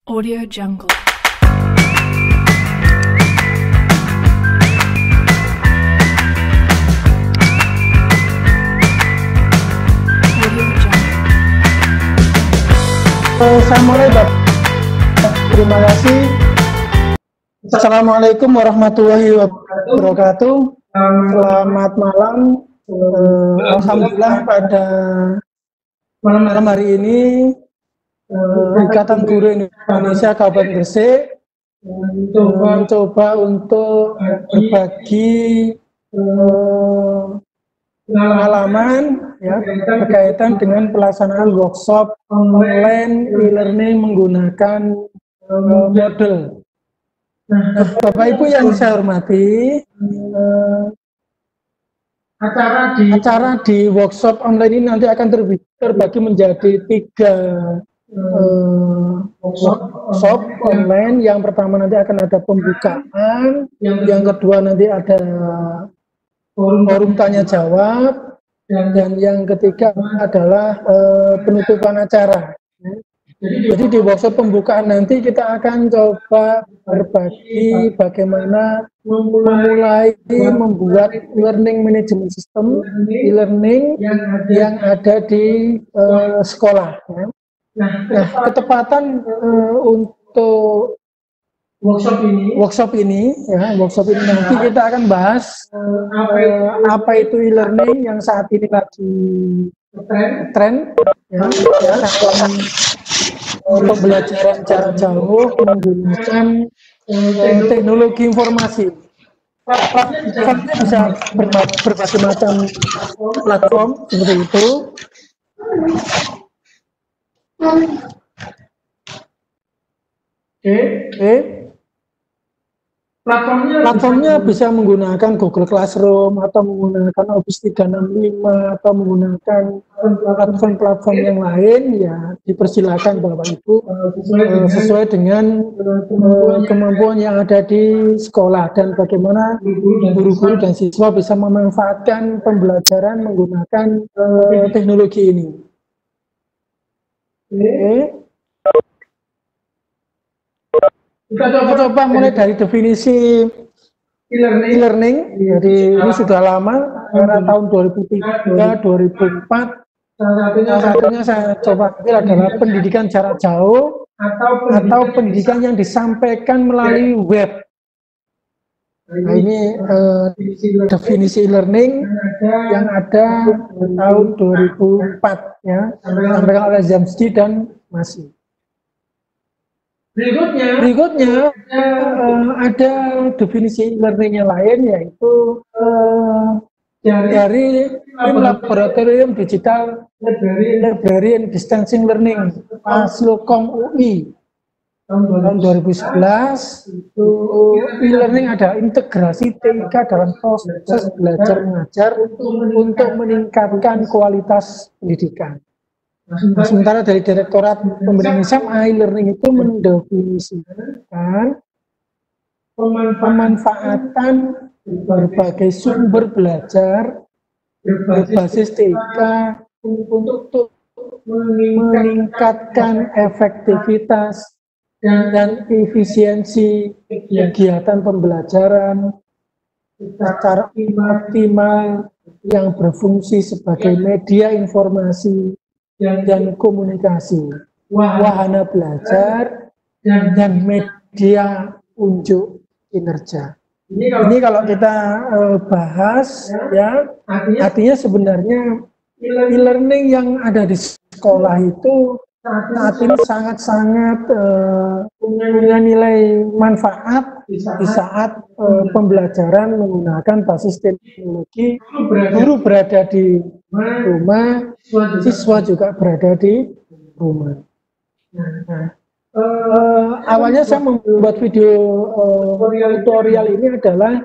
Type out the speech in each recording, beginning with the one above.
Audio Jungle. Audio Jungle. Saya mulai, Bapak. Terima kasih. Assalamualaikum warahmatullahi wabarakatuh. Selamat malam. Alhamdulillah pada malam hari ini Ikatan Guru Indonesia Kabupaten Gresik mencoba untuk berbagi pengalaman ya, berkaitan dengan pelaksanaan workshop online e-learning menggunakan model. Nah, Bapak Ibu yang saya hormati, acara di workshop online ini nanti akan terbagi menjadi 3 workshop online. Yang pertama nanti akan ada pembukaan, yang kedua nanti ada forum tanya jawab, dan yang ketiga adalah penutupan acara. Jadi di workshop pembukaan nanti kita akan coba berbagi bagaimana memulai membuat learning management system e-learning yang ada di sekolah. Ya. Nah, ketepatan untuk workshop ini nanti kita akan bahas apa itu e-learning yang saat ini lagi tren, ya, pembelajaran jarak jauh menggunakan teknologi informasi. Platformnya bisa berbagai macam platform seperti itu. Platformnya bisa menggunakan Google Classroom atau menggunakan Office 365 atau menggunakan platform-platform yang lain. Ya, dipersilakan Bapak Ibu sesuai dengan kemampuan yang ada di sekolah dan bagaimana guru-guru dan siswa bisa memanfaatkan pembelajaran menggunakan teknologi ini. Kita coba mulai dari definisi e-learning. Jadi ini sudah lama, era tahun 2003, 2004. Salah satunya saya coba ambil adalah pendidikan jarak jauh atau pendidikan yang disampaikan melalui web. Nah, ini definisi e-learning yang ada tahun 2004 ya, disampaikan oleh Zamsky dan Masih. Berikutnya ada definisi e-learning yang lain, yaitu dari tim laboratorium digital library and distancing learning Aslokom UI tahun 2011. Itu e-learning ada integrasi TIK dalam proses belajar mengajar untuk meningkatkan kualitas pendidikan. Nah, sementara dari Direktorat Pembinaan SMA, e-learning itu mendefinisikan pemanfaatan berbagai sumber belajar berbasis TIK untuk meningkatkan efektivitas dan efisiensi kegiatan pembelajaran secara optimal yang berfungsi sebagai media informasi dan komunikasi, wahana belajar, dan media unjuk kinerja. Ini kalau kita bahas, ya, artinya sebenarnya e-learning yang ada di sekolah itu saat ini sangat-sangat punya nilai manfaat di saat pembelajaran menggunakan basis teknologi. Guru berada di rumah, siswa juga berada di rumah. Nah, awalnya saya membuat video tutorial ini adalah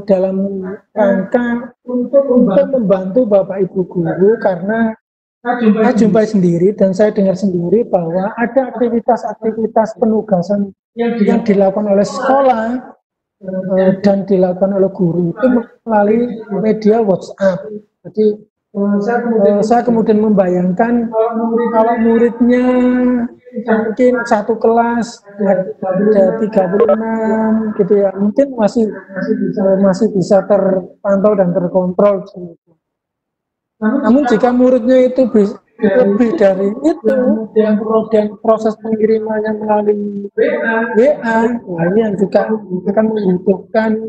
dalam rangka untuk membantu Bapak Ibu guru, karena saya jumpai sendiri dan saya dengar sendiri bahwa ada aktivitas-aktivitas penugasan yang dilakukan oleh sekolah dan dilakukan oleh guru itu melalui media WhatsApp. Jadi Saya kemudian membayangkan kalau muridnya mungkin satu kelas ada 36 gitu ya, mungkin masih bisa terpantau dan terkontrol. Namun jika muridnya itu lebih dari itu, yang kemudian proses pengirimannya melalui WA, nah ini yang juga akan membutuhkan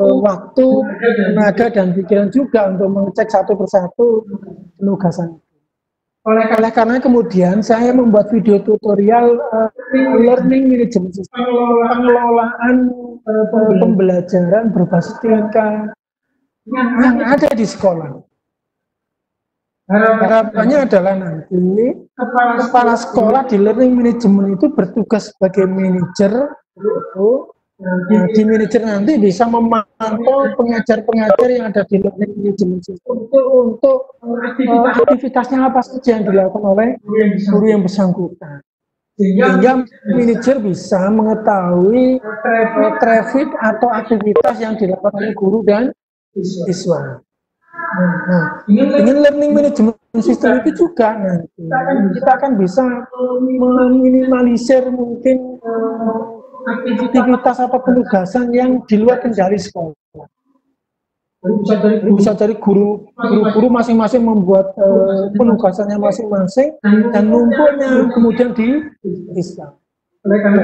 waktu, tenaga, dan pikiran juga untuk mengecek satu persatu penugasan. Oleh karena kemudian saya membuat video tutorial learning management system, pengelolaan pembelajaran berbasis tingkat yang ada di sekolah. Harapannya adalah nanti kepala sekolah di learning management itu bertugas sebagai manajer. Di manajer nanti bisa memantau pengajar-pengajar yang ada di learning management system untuk aktivitasnya apa saja yang dilakukan oleh guru yang bersangkutan, sehingga manajer bisa mengetahui traffic atau aktivitas yang dilakukan oleh guru dan siswa. Nah, dengan learning management system itu juga nanti kita akan bisa meminimalisir mungkin aktivitas atau penugasan yang di luar kendali sekolah. Bisa dari guru masing-masing membuat penugasannya masing-masing dan numpuknya kemudian di Islam.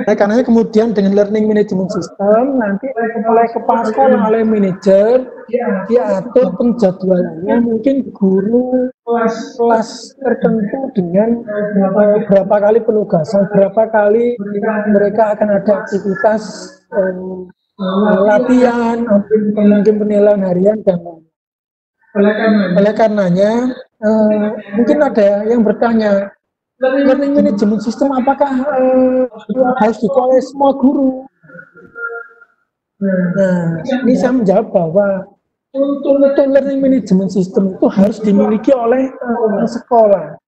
Karena kemudian dengan learning management system nanti oleh kepala sekolah, oleh manajer diatur penjadwalannya, mungkin guru kelas tertentu dengan berapa kali penugasan, berapa kali mereka akan ada aktivitas latihan, mungkin penilaian harian dan lain. Oleh karenanya mungkin ada yang bertanya, learning management system apakah harus dikuasai semua guru? Nah, ini saya menjawab bahwa untuk learning management system itu harus dimiliki oleh sekolah.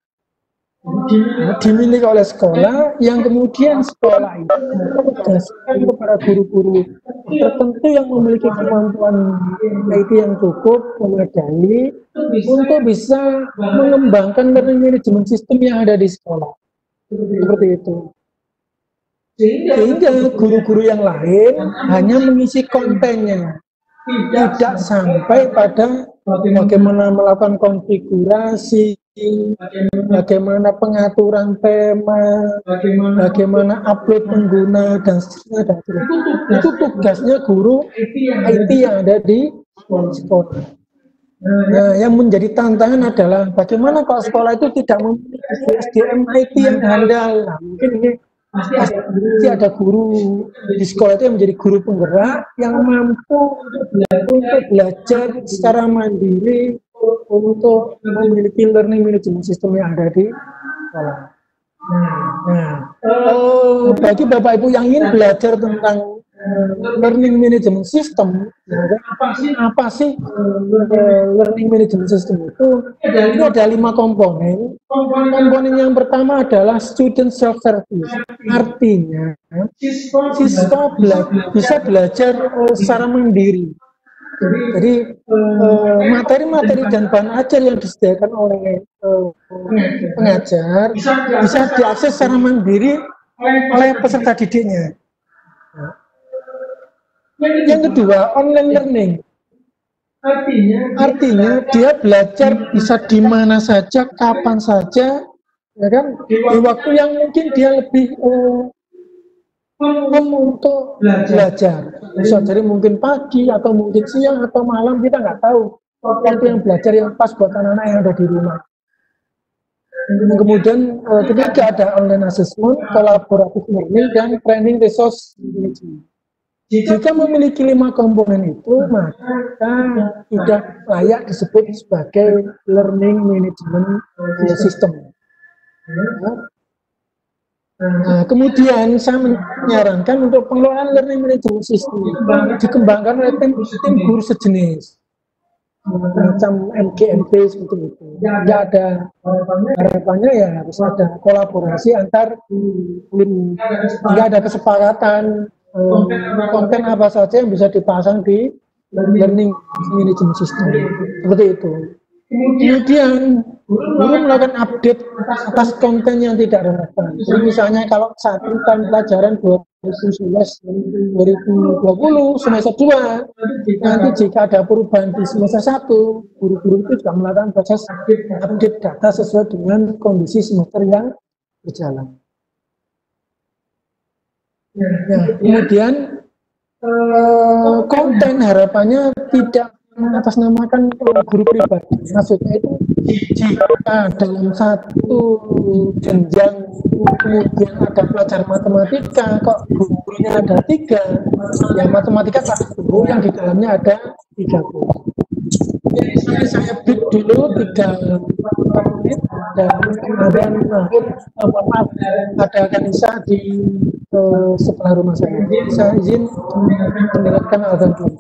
Dimiliki oleh sekolah yang kemudian sekolah itu menugaskan kepada guru-guru tertentu yang memiliki kemampuan IT yang cukup memadai untuk bisa mengembangkan learning management system yang ada di sekolah. Seperti itu. Sehingga guru-guru yang lain hanya mengisi kontennya, tidak sampai pada bagaimana melakukan konfigurasi, bagaimana pengaturan tema, bagaimana upload pengguna dan seterusnya. Itu tugasnya guru IT yang ada di sekolah. Nah, yang menjadi tantangan adalah bagaimana kalau sekolah itu tidak memiliki SDM IT yang handal. Nah, mungkin ini pasti ada guru di sekolah itu yang menjadi guru penggerak yang mampu untuk belajar secara mandiri untuk memiliki learning management system yang ada di sekolah. Nah, bagi Bapak Ibu yang ingin belajar tentang learning management system, apa sih learning management system itu? Ini ada 5 komponen. Komponen yang pertama adalah student self-service. Artinya, siswa bisa belajar secara mandiri. Jadi materi-materi dan bahan ajar yang disediakan oleh pengajar bisa diakses secara mandiri oleh peserta didiknya. Yang kedua, online learning. Artinya dia belajar bisa di mana saja, kapan saja, ya kan? Di waktu yang mungkin dia lebih untuk belajar. Bisa jadi mungkin pagi atau mungkin siang atau malam, kita nggak tahu waktu yang belajar yang pas buat anak-anak yang ada di rumah. Kemudian ketiga ada online assessment, collaborative learning, dan training resource management. Jika memiliki 5 komponen itu, maka sudah layak disebut sebagai learning management system. Nah, kemudian saya menyarankan untuk pengelolaan learning management system dikembangkan oleh tim guru sejenis, macam MGMP seperti itu. Ya ada harapannya ya harus ada kolaborasi antar tim, hingga ada kesepakatan konten apa saja yang bisa dipasang di learning management system. Seperti itu. Kemudian guru melakukan update atas konten yang tidak relevan. Jadi misalnya kalau saat ini tahun pelajaran 2019 2020 semester 2, nanti jika ada perubahan di semester 1, guru-guru itu juga melakukan proses update data sesuai dengan kondisi semester yang berjalan. Nah, kemudian konten harapannya tidak mengatasnamakan guru pribadi. Maksudnya itu jika dalam satu jenjang kemudian ada pelajaran matematika, kok gurunya ada 3, ya matematika kelas guru yang di dalamnya ada 3 guru. Jadi saya break dulu 3 menit dan kemudian mohon maaf ada Kanisa di sebelah rumah saya. Saya izin mendengarkan azan dulu.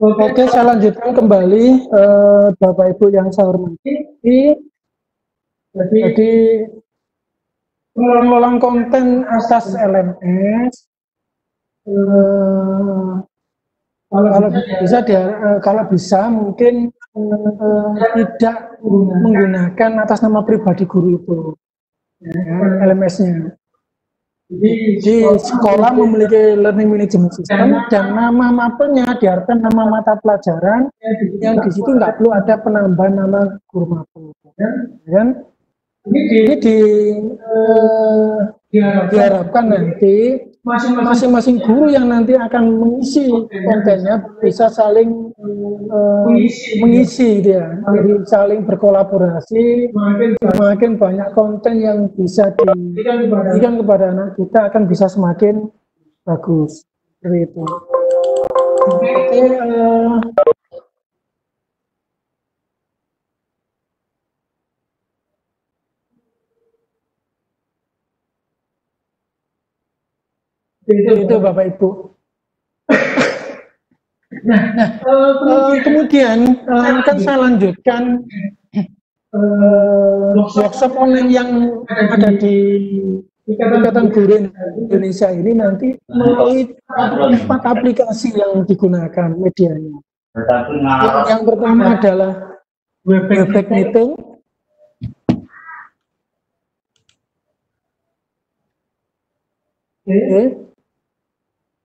Oke, saya lanjutkan kembali, Bapak Ibu yang saya hormati. Jadi pengelolaan konten atas LMS, kalau bisa mungkin tidak menggunakan atas nama pribadi guru itu, ya, LMS-nya. Di sekolah memiliki learning management system dan nama mapelnya diartikan nama mata pelajaran yang di situ nggak perlu ada penambahan nama guru mapel, kan? Ini diharapkan nanti masing-masing guru yang nanti akan mengisi kontennya bisa saling mengisi dia, jadi saling berkolaborasi. Semakin banyak konten yang bisa diberikan kepada anak kita akan bisa semakin bagus, seperti itu. Oke, itu Bapak Ibu. Kemudian akan saya lanjutkan workshop online yang ada di Ikatan Guru Indonesia ini nanti melalui 4 aplikasi yang digunakan medianya. Yang pertama adalah Webex Meeting.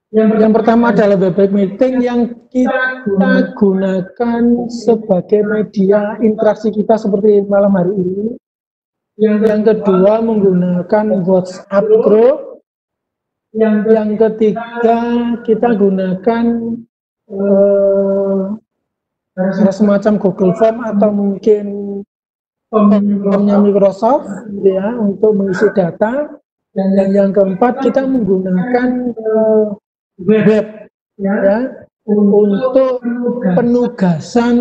Yang pertama adalah Webex Meeting yang kita gunakan sebagai media interaksi kita seperti malam hari ini. Yang kedua menggunakan WhatsApp Group. Yang ketiga kita gunakan semacam Google Form atau mungkin formnya Microsoft, ya, untuk mengisi data. Dan yang keempat kita menggunakan web, ya, untuk penugasan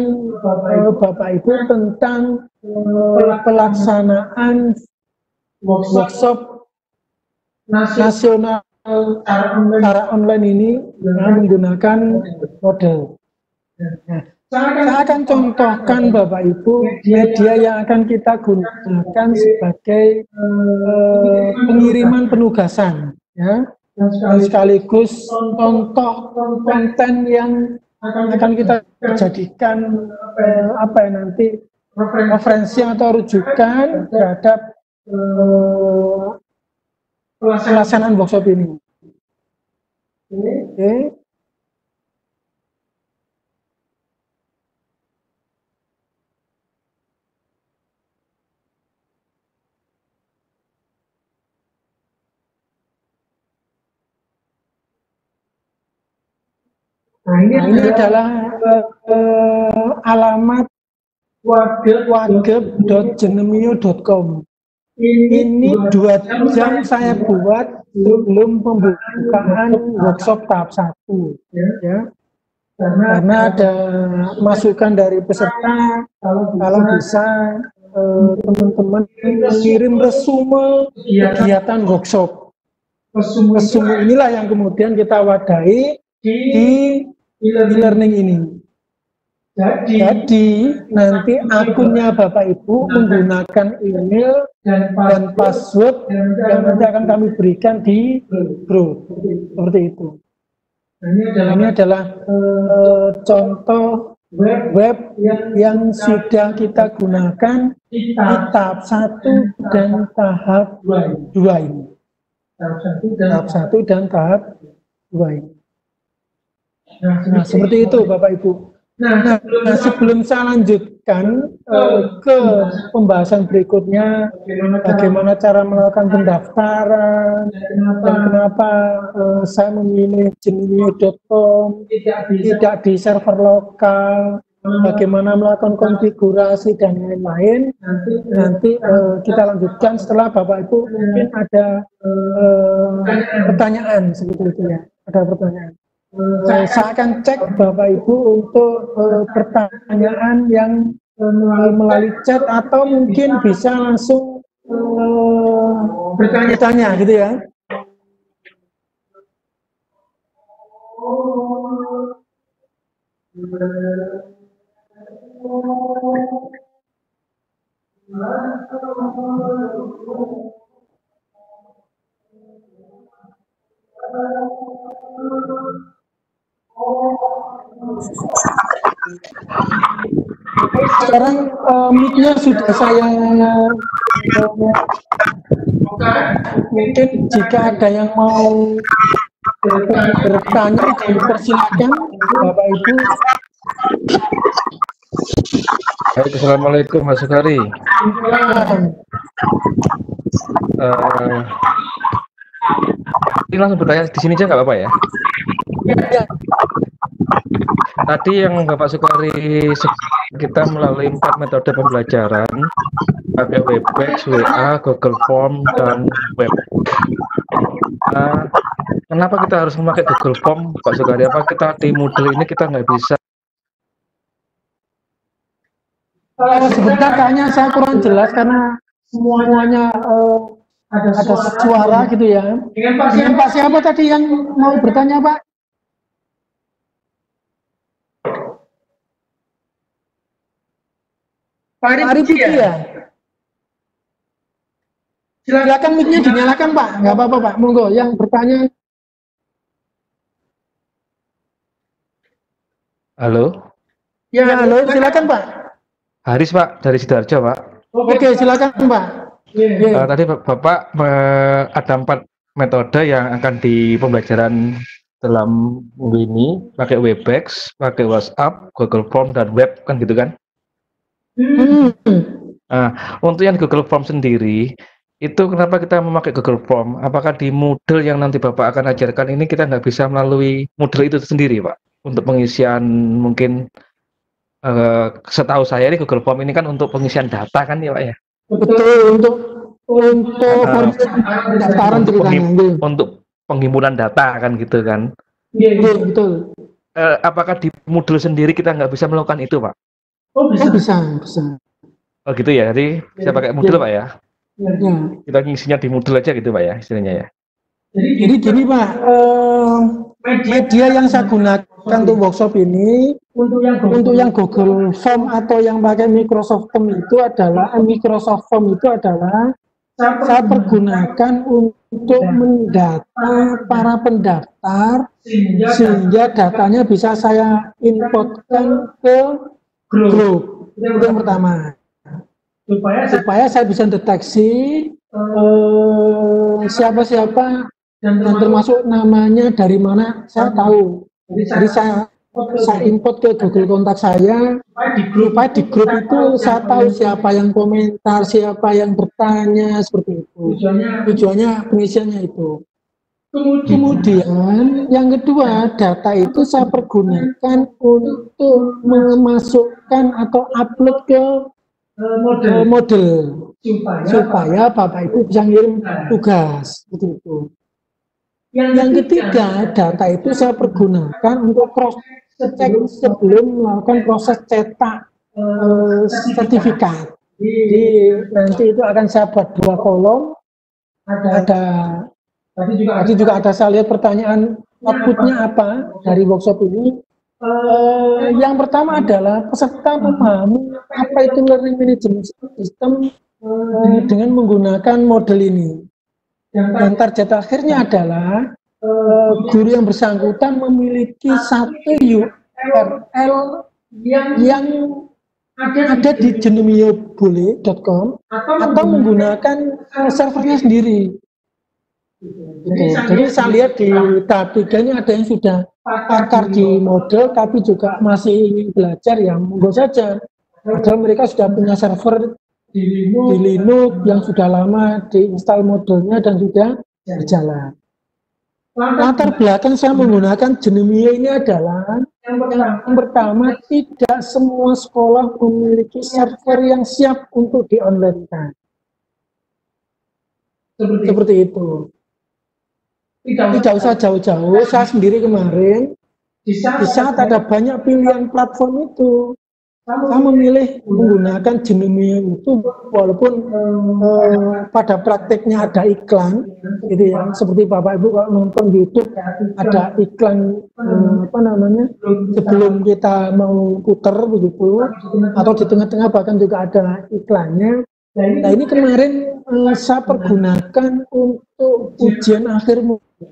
Bapak Ibu tentang pelaksanaan workshop nasional secara online ini menggunakan model. Nah, saya akan contohkan Bapak Ibu media yang akan kita gunakan sebagai pengiriman penugasan, ya. Dan sekaligus contoh konten yang akan kita jadikan nanti referensi atau rujukan terhadap pelaksanaan workshop ini. Oke. Nah, ini adalah alamat wagep.jenemio.com. Ini 2 jam saya buat sebelum pembukaan workshop tahap 1, ya. Karena ada masukan dari peserta, kalau bisa teman-teman mengirim resume kegiatan workshop. Resume inilah yang kemudian kita wadahi di e-learning ini. Jadi nanti akunnya Bapak Ibu menggunakan email dan password yang nanti akan kami berikan di grup, seperti itu. Ini adalah contoh web yang sudah kita gunakan di tahap 1 dan tahap 2 ini. Tahap 1 dan tahap 2 ini. Nah, seperti itu Bapak Ibu. Nah, sebelum saya lanjutkan ke pembahasan berikutnya, bagaimana cara melakukan pendaftaran dan kenapa saya memilih jenemio.com tidak di server lokal, bagaimana melakukan konfigurasi dan lain-lain, nanti kita lanjutkan setelah Bapak Ibu mungkin ada pertanyaan seperti itu, ya. Ada pertanyaan. Saya akan cek Bapak Ibu untuk pertanyaan yang melalui chat atau mungkin bisa langsung bertanya gitu, ya. Sekarang mic-nya sudah saya mungkin jika ada yang mau bertanya dipersilakan Bapak Ibu. Baik, Assalamualaikum Mas Sukari. Ini langsung bertanya di sini aja nggak apa-apa ya? Tadi yang Bapak Sukari kita melalui 4 metode pembelajaran pakai Webex, WA, Google Form, dan web. Kenapa kita harus memakai Google Form, Pak Sukari? Apa kita di Moodle ini kita nggak bisa? Sebentar kayaknya saya kurang jelas karena semuanya ada suara gitu ya. Dengan Pak siapa tadi yang mau bertanya Pak? Pak Arif ya? Silakan mic-nya dinyalakan Pak, nggak apa-apa Pak, monggo yang bertanya. Halo? Ya halo, silakan Pak. Haris Pak, dari Sidoarjo Pak. Oke, silakan Pak. Tadi Bapak ada 4 metode yang akan di pembelajaran dalam minggu ini, pakai Webex, pakai WhatsApp, Google Form, dan web, kan gitu kan? Untuk yang Google Form sendiri, itu kenapa kita memakai Google Form? Apakah di Moodle yang nanti Bapak akan ajarkan ini kita nggak bisa melalui Moodle itu sendiri Pak? Untuk pengisian mungkin setahu saya ini Google Form ini kan untuk pengisian data kan ya Pak ya? Betul, untuk pendaftaran untuk penghimpunan data kan gitu kan? Iya, betul. Apakah di Moodle sendiri kita nggak bisa melakukan itu Pak? Oh bisa. Oh gitu ya, jadi bisa pakai Moodle Pak ya? Ya. Kita ngisinya di Moodle aja gitu Pak ya, istilahnya ya? Jadi gini Pak, media yang saya gunakan untuk workshop ini, untuk yang Google Form atau yang pakai Microsoft Form itu adalah saya pergunakan untuk mendata para pendaftar sehingga datanya bisa saya inputkan ke grup. Itu yang pertama. Supaya saya bisa deteksi siapa-siapa dan termasuk namanya dari mana saya tahu. Jadi saya input ke Google kontak saya, supaya di grup itu saya tahu siapa yang komentar, siapa yang bertanya, seperti itu. Tujuannya pengisiannya itu. Kemudian yang kedua, data itu saya pergunakan untuk memasukkan atau upload ke model supaya Bapak Ibu bisa ngirim tugas, seperti itu. Yang ketiga, data itu saya pergunakan untuk cross check sebelum melakukan proses cetak sertifikat. Jadi nanti itu akan saya buat 2 kolom. Tadi juga ada saya lihat pertanyaan outputnya apa dari workshop ini. Yang pertama adalah peserta memahami apa itu learning management system dengan menggunakan model ini. Dan target akhirnya adalah guru yang bersangkutan memiliki satu URL yang ada di genomio.com atau menggunakan servernya sendiri. Jadi saya lihat di tahap 3 ini ada yang sudah pakar di model tapi juga masih ingin belajar, yang monggo saja. Padahal mereka sudah punya server di Linux yang sudah lama diinstal modelnya dan sudah berjalan. Latar belakang saya menggunakan Genomio ini adalah yang pertama, tidak semua sekolah memiliki server yang siap untuk di-online-kan. Seperti itu. Tidak usah jauh-jauh, saya sendiri kemarin di saat ada banyak pilihan platform itu, saya memilih menggunakan Genomio itu walaupun pada prakteknya ada iklan, gitu ya. Seperti Bapak Ibu kalau nonton YouTube ada iklan sebelum kita mau putar begitu, atau di tengah-tengah bahkan juga ada iklannya. Nah ini kemarin saya pergunakan untuk ujian akhir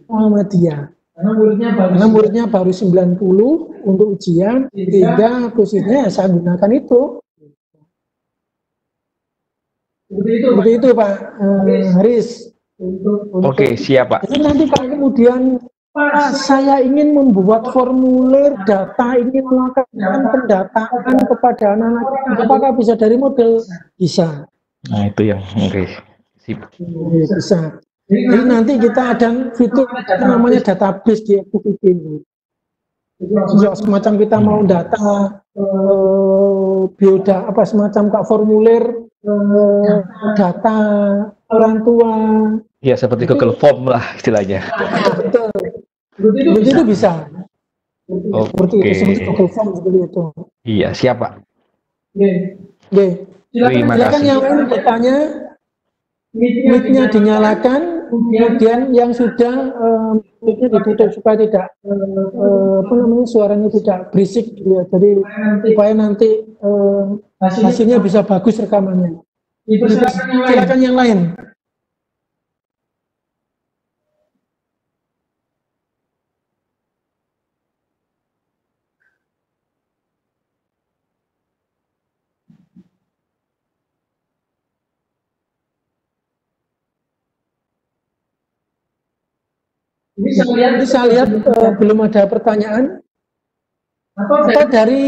Muhammadiyah. Karena muridnya baru 90 untuk ujian, sehingga posisinya saya gunakan itu. Seperti itu Pak Haris. Oke, siap Pak. Jadi nanti kalau kemudian Pak, saya ingin membuat formulir data, ingin melakukan pendataan kepada anak-anak, apakah bisa dari model? Bisa. Nah itu yang oke. Sip. Bisa. Jadi nanti kita ada fitur namanya database di activity ini. Semacam kita mau data bioda semacam kak formulir data orang tua. Ya seperti Google Form lah istilahnya. Betul. Seperti itu bisa. Oke. Seperti Google Form seperti itu. Iya siap Pak. Oke. Terima Silakan kasih. yang lain bertanya. Mic-nya dinyalakan, kemudian yang sudah mic-nya ditutup supaya tidak suaranya tidak berisik gitu ya. Jadi supaya nanti hasilnya bisa bagus rekamannya. Silakan yang lain. Ini saya lihat belum ada pertanyaan. Atau dari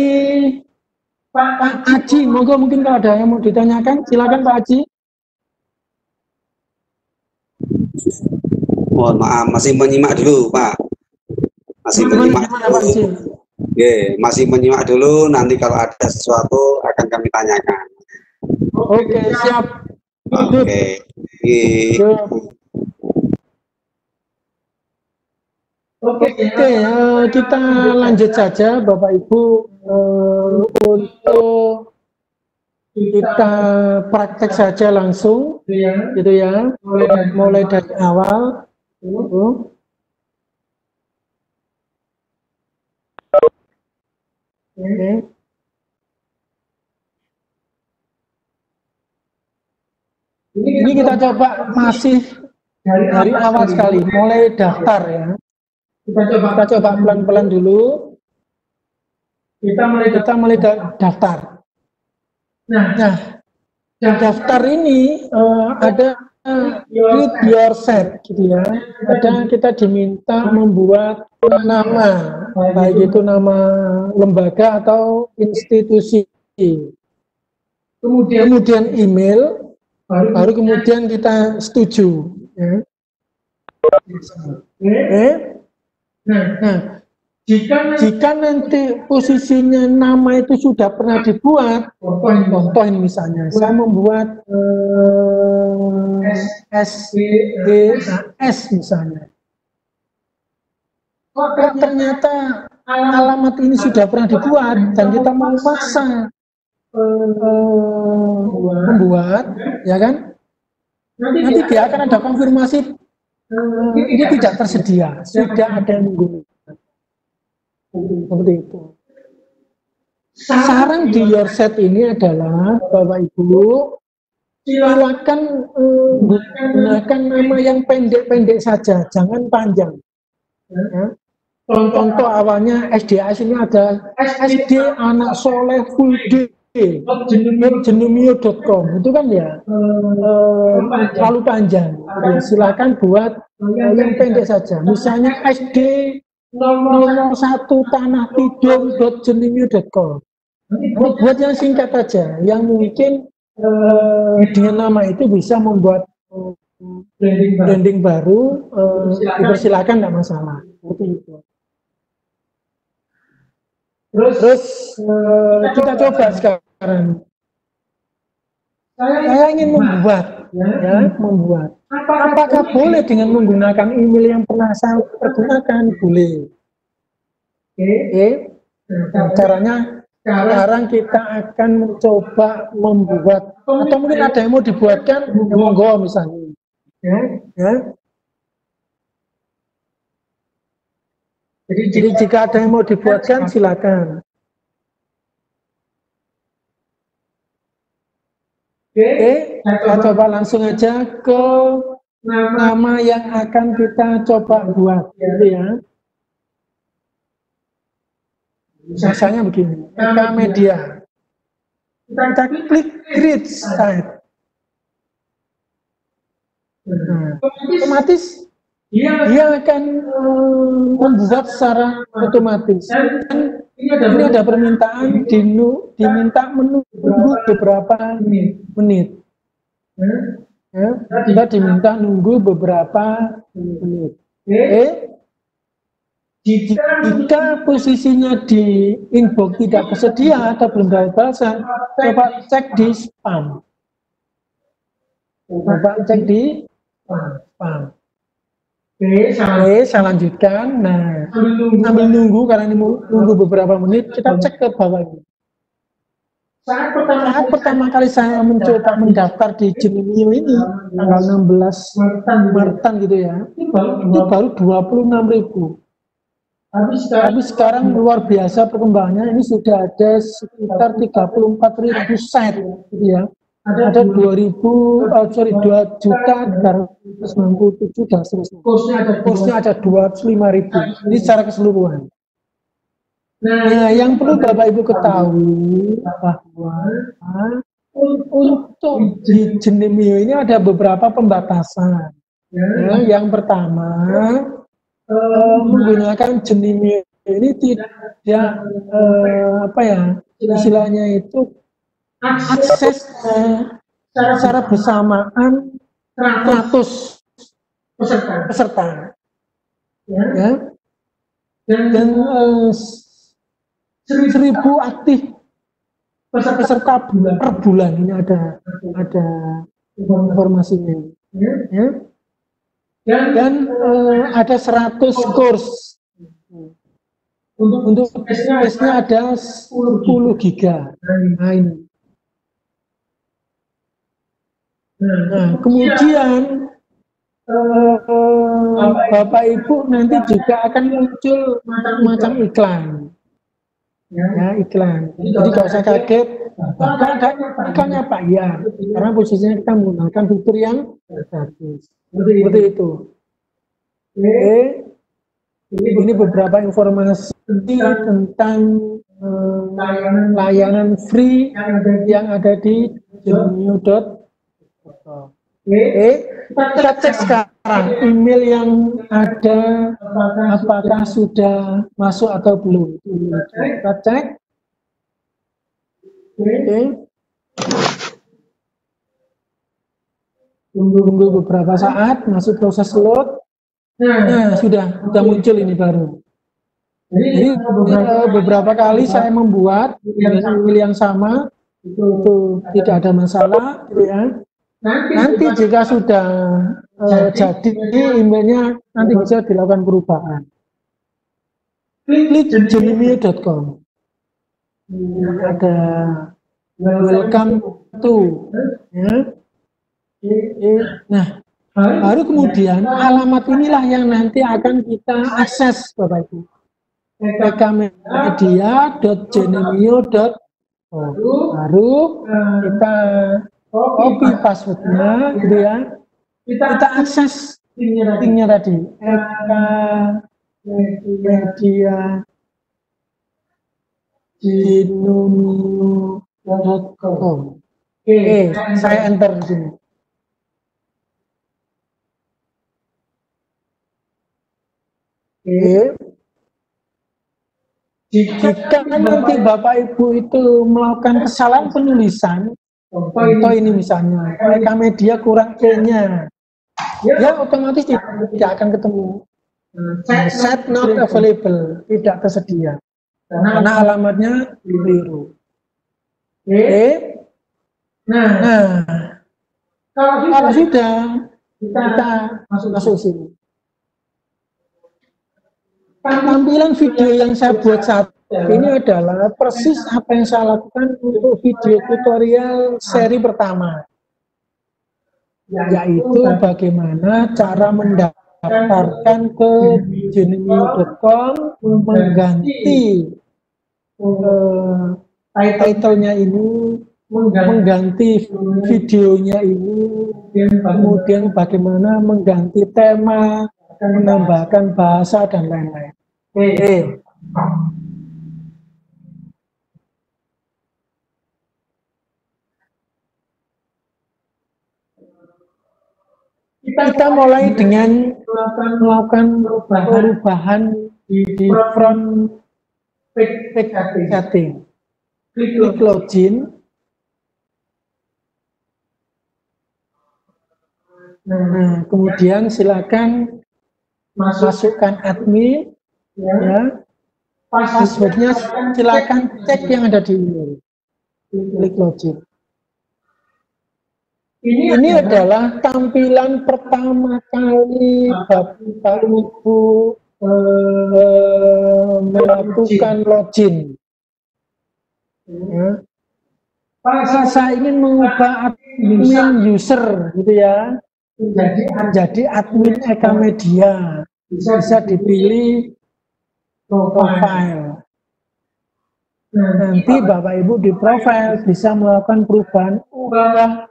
Pak Aji, mungkin kalau ada yang mau ditanyakan, silakan Pak Aji. Mohon maaf, masih menyimak dulu Pak. Masih menyimak dulu. Masih menyimak dulu, nanti kalau ada sesuatu akan kami tanyakan. Oke, siap. Oke. Oke, kita lanjut saja Bapak Ibu untuk kita praktek saja langsung, gitu ya, mulai dari awal. Oke. Ini kita coba masih dari awal sekali, mulai daftar ya. Kita coba pelan-pelan dulu. Kita mulai daftar. Nah, daftar ini ada create your set, gitu ya. Ada kita diminta membuat nama, baik itu nama lembaga atau institusi. Kemudian email, baru kemudian kita setuju. Ya. Nah, jika nanti posisinya nama itu sudah pernah dibuat, contoh ini misalnya, saya membuat SDAS misalnya. Kok ternyata alamat ini sudah pernah dibuat dan kita mau paksa membuat, ya kan? Nanti dia akan ada konfirmasi ini tidak tersedia, sudah ada yang menggunakan. Seperti itu. Saran di your set ini adalah Bapak Ibu silakan gunakan nama yang pendek-pendek saja, jangan panjang. Ya. Contoh awalnya SDAS ini ada SD Anak Soleh Full D genomio.com, itu kan ya terlalu panjang. Ya, silakan buat yang pendek saja, misalnya SD nomor 1 Tanah Tidung.genomio.com. Buat yang singkat aja, yang mungkin dengan nama itu bisa membuat branding baru, dipersilakan, tidak masalah. Seperti itu. Terus kita coba sekarang. Saya ingin membuat, membuat. Apakah boleh dengan menggunakan email yang pernah saya pergunakan? Boleh. Oke. Nah, caranya Sekarang kita akan mencoba membuat, atau mungkin ada yang mau dibuatkan, ya monggo misalnya. Ya. Jadi jika ada yang mau dibuatkan, silakan. Oke, saya coba langsung aja ke nama yang akan kita coba buat, gitu ya. Misalnya begini, Eka Media. Kita klik create site. Nah, otomatis dia akan membuat secara otomatis. Dan ini ada permintaan diminta menunggu beberapa menit. Ya, kita diminta nunggu beberapa menit. Jika posisinya di inbox tidak tersedia atau belum dapat balasan, coba cek di spam. Coba cek di spam. Oke, saya lanjutkan. Nah, sambil nunggu, karena ini nunggu beberapa menit, kita cek ke bawah ini. Saat pertama kali saya mencoba mendaftar di Gemini ini, tanggal 16 Maret gitu ya, itu baru 26.000. Tapi sekarang luar biasa perkembangannya, ini sudah ada sekitar 34.000 site gitu ya. Ada 2.397.000 dan seterusnya. Kursnya ada 25.000. Ini secara keseluruhan. Nah, yang perlu Bapak Ibu ketahui bahwa untuk di Genimio ini ada beberapa pembatasan. Ya, yang pertama, menggunakan Genimio ini tidak istilahnya itu akses secara bersamaan 100 peserta. Ya. Dan 1.000 aktif peserta per bulan, ini ada informasinya. Ya. Dan ada 100 kurs. Untuk space-nya ada 10 giga. Nah, ini. Nah, kemudian Bapak Ibu nanti juga akan muncul macam iklan. Ya, iklan. Jadi kalau saya kaget, iklannya Pak, ya, karena posisinya kita menggunakan fitur yang gratis. Seperti itu. Oke. Ini beberapa informasi tentang layanan free yang ada di Genimio.com. Oke, kita cek sekarang email yang ada apakah sudah masuk atau belum. Kita cek. Oke. Tunggu beberapa saat, masih proses load. Nah, sudah muncul ini baru. Jadi beberapa kali saya membuat dengan email yang sama, itu tidak ada masalah, gitu ya. Nanti jika sudah jadi emailnya, nanti bisa dilakukan perubahan. Klik Genimio.com. Ada welcome to, ya. Nah, baru kemudian alamat inilah yang nanti akan kita akses, Bapak Ibu. ekamedia.genimio.com. Baru kita copy passwordnya, gitu ya. Kita akses linknya tadi. Ekamedia genimio.com. Oke, saya enter di sini. Oke. Jika nanti Bapak Ibu itu melakukan kesalahan penulisan, contoh ini misalnya, Ekamedia kurang E-nya, ya otomatis tidak akan ketemu. Set not available, tidak tersedia, karena alamatnya keliru. Oke. Nah, kalau sudah, kita masuk sini. Tampilan video yang saya buat saat ini adalah persis apa yang saya lakukan untuk video tutorial seri pertama, yaitu bagaimana cara mendaftarkan ke Genius.com, mengganti title-nya ini, mengganti videonya ini, kemudian bagaimana mengganti tema, menambahkan bahasa dan lain-lain. Oke. Kita mulai dengan melakukan perubahan di front page setting. Klik login. Nah, kemudian silakan masukkan admin, ya. Passwordnya silakan cek yang ada di email. Klik login. Ini adalah tampilan pertama kali Bapak Ibu melakukan login. Ya. Saya ingin mengubah admin user, gitu ya, menjadi admin Eka Media. Bisa dipilih profile. Nanti Bapak Ibu di profile bisa melakukan perubahan, ubah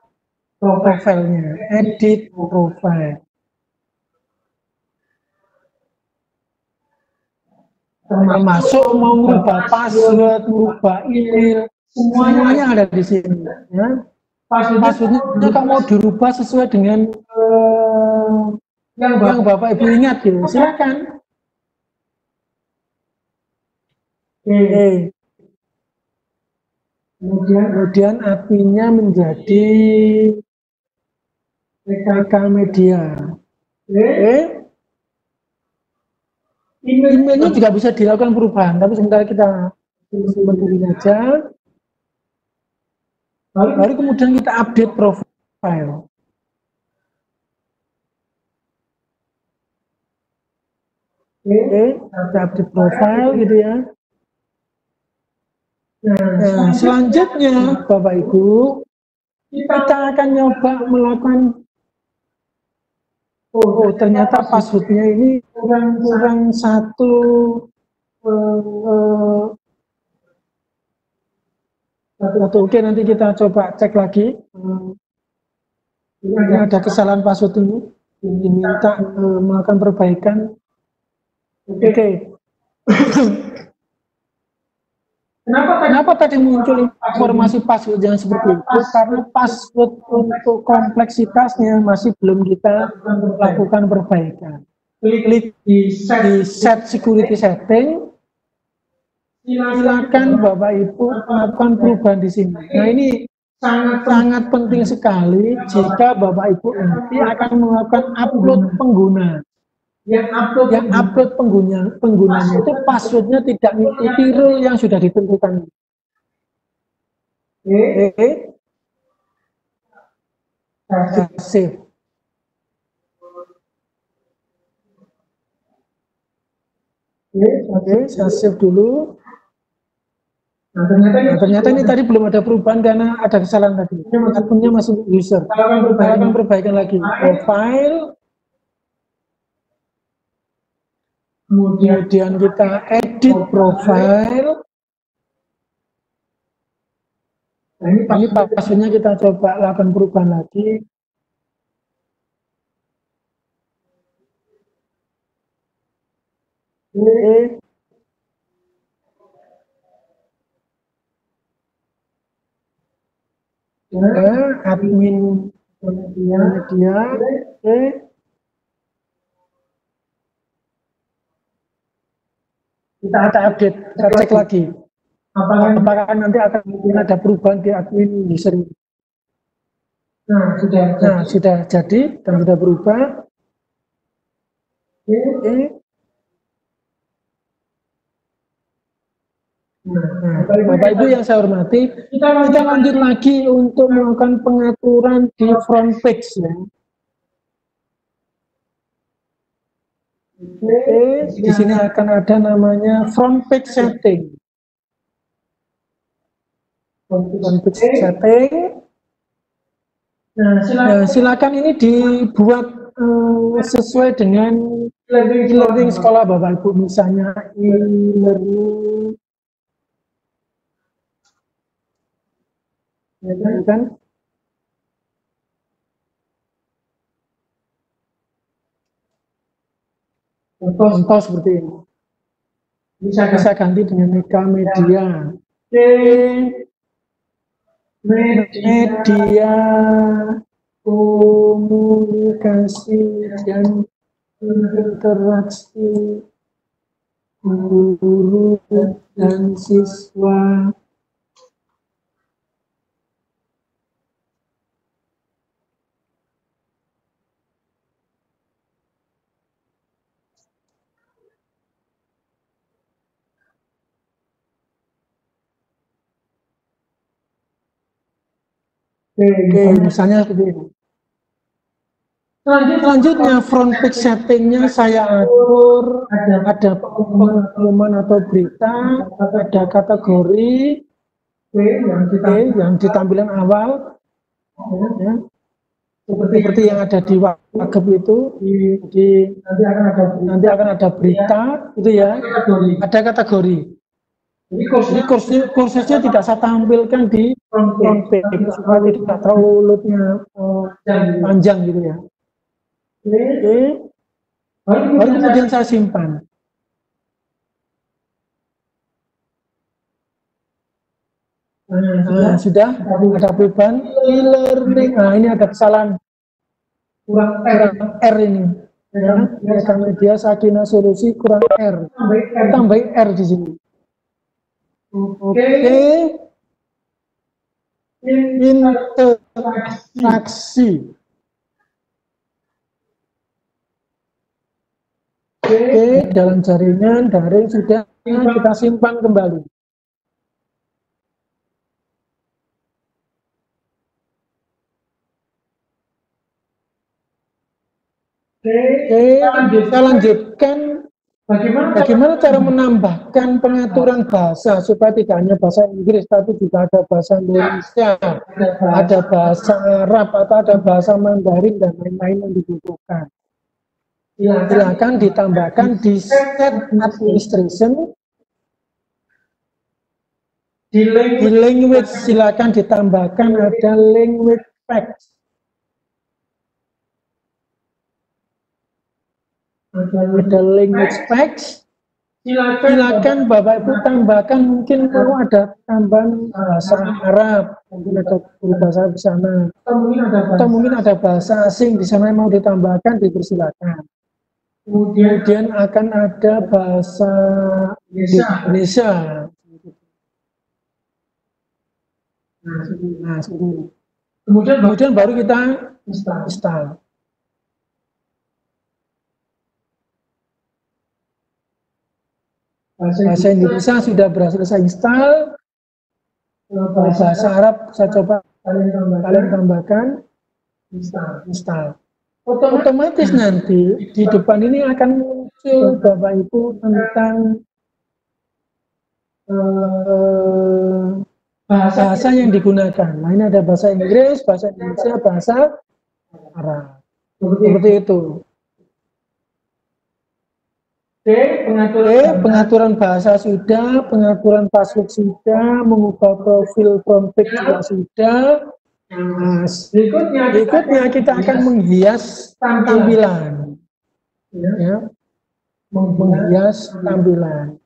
profilnya, edit profile. Termasuk mau merubah password, merubah email, semuanya ada di sini. Ya. Passwordnya kalau mau dirubah sesuai dengan yang Bapak Ibu ingat, gitu. Silakan. Oke. Kemudian adminnya menjadi Eka Media. Emailnya juga bisa dilakukan perubahan, tapi sementara kita simpan dulu aja. Baru kemudian kita update profile. Kita update profile, gitu ya. Nah, selanjutnya Bapak Ibu, kita akan nyoba melakukan, ternyata passwordnya ini kurang satu, oke, nanti kita coba cek lagi. Ini ada kesalahan password ini, diminta melakukan perbaikan. Oke. Kenapa tadi muncul informasi password yang seperti itu? Karena password untuk kompleksitasnya masih belum kita lakukan perbaikan. Klik di set security setting. Silakan Bapak Ibu melakukan perubahan di sini. Nah, ini sangat penting sekali jika Bapak Ibu nanti akan melakukan upload pengguna. Yang upload penggunanya itu passwordnya tidak mengikuti rule yang sudah ditentukan. Save. Oke, saya save dulu. Nah, ternyata ini tadi belum ada perubahan karena ada kesalahan tadi. Akunnya masih user. Kita akan perbaikan lagi. Profile. Kemudian kita edit profile. Nah, ini passwordnya kita coba lakukan perubahan lagi. Admin media. Kita update, kita cek lagi. Apakah nanti akan ada perubahan di admin user ini. Nah, sudah jadi dan sudah berubah. Nah, Bapak Ibu yang saya hormati, kita lanjut lagi untuk melakukan pengaturan di front page, ya. Oke, di sini akan ada namanya front page setting. Front page setting. Nah, silakan ini dibuat sesuai dengan e-learning sekolah Bapak Ibu, misalnya e-learning, ya kan? Contoh seperti ini. Bisa ganti dengan Mega Media. Media komunikasi dan interaksi guru dan siswa. Oke, misalnya seperti ini. Selanjutnya front page settingnya saya atur, ada pengumuman atau berita, ada kategori yang di tampilan awal, ya, seperti yang ada di Wagep itu. Nanti akan ada berita, itu ya, ada kategori. Jadi kursusnya tidak saya tampilkan di front page supaya tidak terlalu loadnya panjang gitu ya. Oke, baru kemudian saya simpan. Nah, sudah ada beban e-learning. Nah, ini ada kesalahan kurang R ini. Ya, media Sakinah Solusi kurang R. Tambah R di sini. Oke. Interaksi. Oke, dalam jaringan daring sudah kita simpan kembali. Oke, kita lanjutkan. Bagaimana cara menambahkan pengaturan bahasa supaya tidak hanya bahasa Inggris tapi juga ada bahasa Indonesia, ada bahasa Arab atau ada bahasa Mandarin dan lain-lain yang dibutuhkan. Silakan ditambahkan di set administration. Di language silakan ditambahkan ada language facts. Ada language facts. Silakan Bapak Ibu tambahkan, mungkin kalau ada tambahan bahasa Arab, mungkin ada bahasa di sana, atau mungkin ada bahasa asing di sana yang mau ditambahkan, dipersilakan. Kemudian akan ada bahasa Indonesia. Nah, kemudian baru kita install. Bahasa Indonesia sudah berhasil saya install. Bahasa Arab saya coba kalian tambahkan, install. Otomatis nanti di depan ini akan muncul Bapak Ibu tentang bahasa yang digunakan. Nah, ini ada bahasa Inggris, bahasa Indonesia, bahasa Arab. Seperti itu. Pengaturan bahasa sudah, pengaturan password sudah, mengubah profil front page juga sudah. Nah, berikutnya kita akan menghias tampilan, ya, menghias tampilan.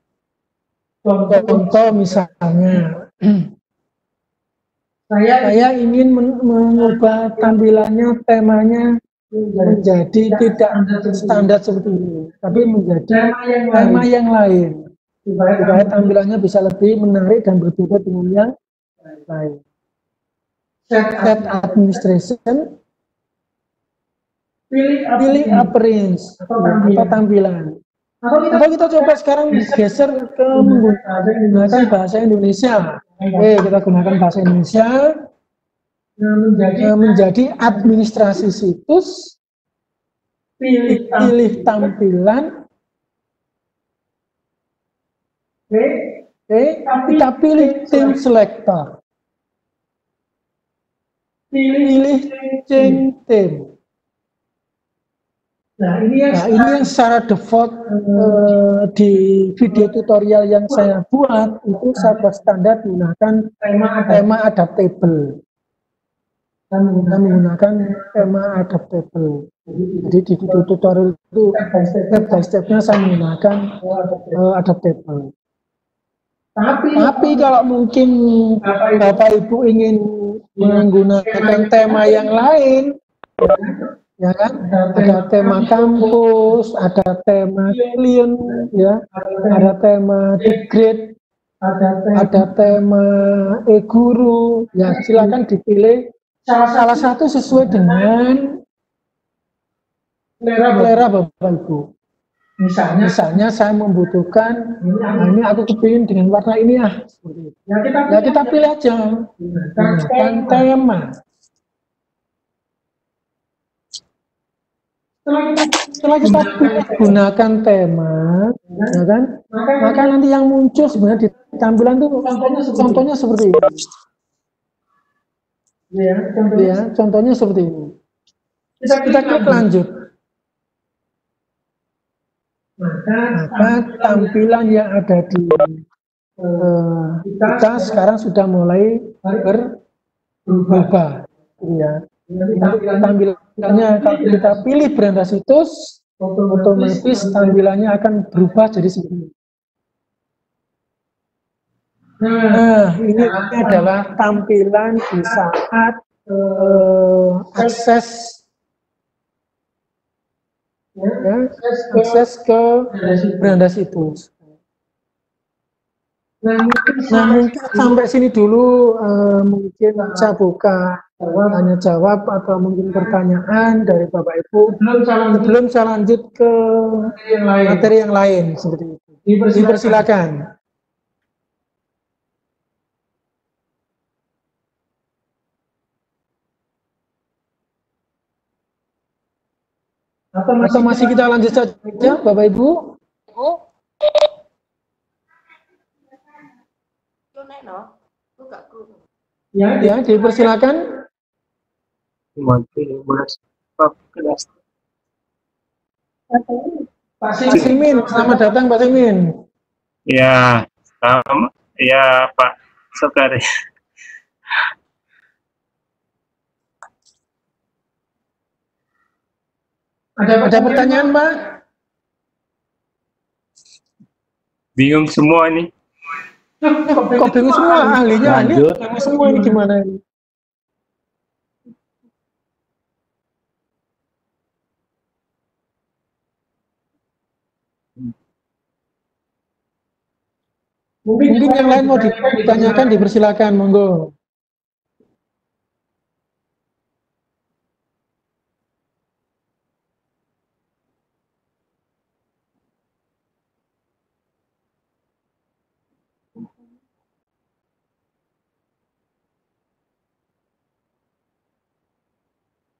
Contoh misalnya, saya ingin mengubah tampilannya, temanya menjadi tidak standar seperti ini, tapi menjadi tema yang lain, supaya tampilannya bisa lebih menarik dan berbeda dengan yang lain. Set administration, pilih appearance atau tampilan. Atau kita coba sekarang geser ke menggunakan bahasa Indonesia. Oke, kita gunakan bahasa Indonesia. Menjadi administrasi situs, pilih tampilan, kita pilih tim selektor. Pilih tim. Nah, ini yang secara default di video tutorial yang saya buat itu saya buat standar menggunakan tema adaptable. Kita menggunakan tema adaptable. Jadi di video tutorial itu step by stepnya saya menggunakan adaptable. Tapi kalau mungkin Bapak Ibu ingin menggunakan tema yang lain, ya kan, ada tema kampus, ada tema klien, ya, ada tema degrade, ada tema e-guru, ya silakan dipilih salah satu sesuai dengan selera Bapak Ibu. Misalnya saya membutuhkan, ini aku kepingin dengan warna ini ya, ya kita pilih aja, gunakan tema. Setelah kita gunakan tema, ya kan, maka nanti yang muncul sebenarnya di tampilan itu contohnya seperti ini. Ya, contohnya seperti ini. Kita klik lanjut. Maka tampilan yang ada di kita sekarang sudah mulai berubah. Ya. Tampilannya kalau kita pilih beranda situs, otomatis tampilannya akan berubah jadi seperti ini. Nah, ini adalah tampilan di saat akses ke beranda situs. Nah, mungkin sampai sini dulu, mungkin saya buka tanya jawab atau mungkin pertanyaan dari Bapak Ibu sebelum saya lanjut ke materi yang lain seperti itu. Dipersilakan. Atau masih kita lanjut saja, Bapak Ibu? Ya, dipersilakan. Pak Simin, selamat datang Pak Simin. Ya, ya Pak Sokari. Ada pertanyaan, Pak? Bingung semua ini. Kok bingung semua? Ahlinya bingung semua ini gimana ini? Mungkin yang lain mau ditanyakan, dipersilakan, monggo.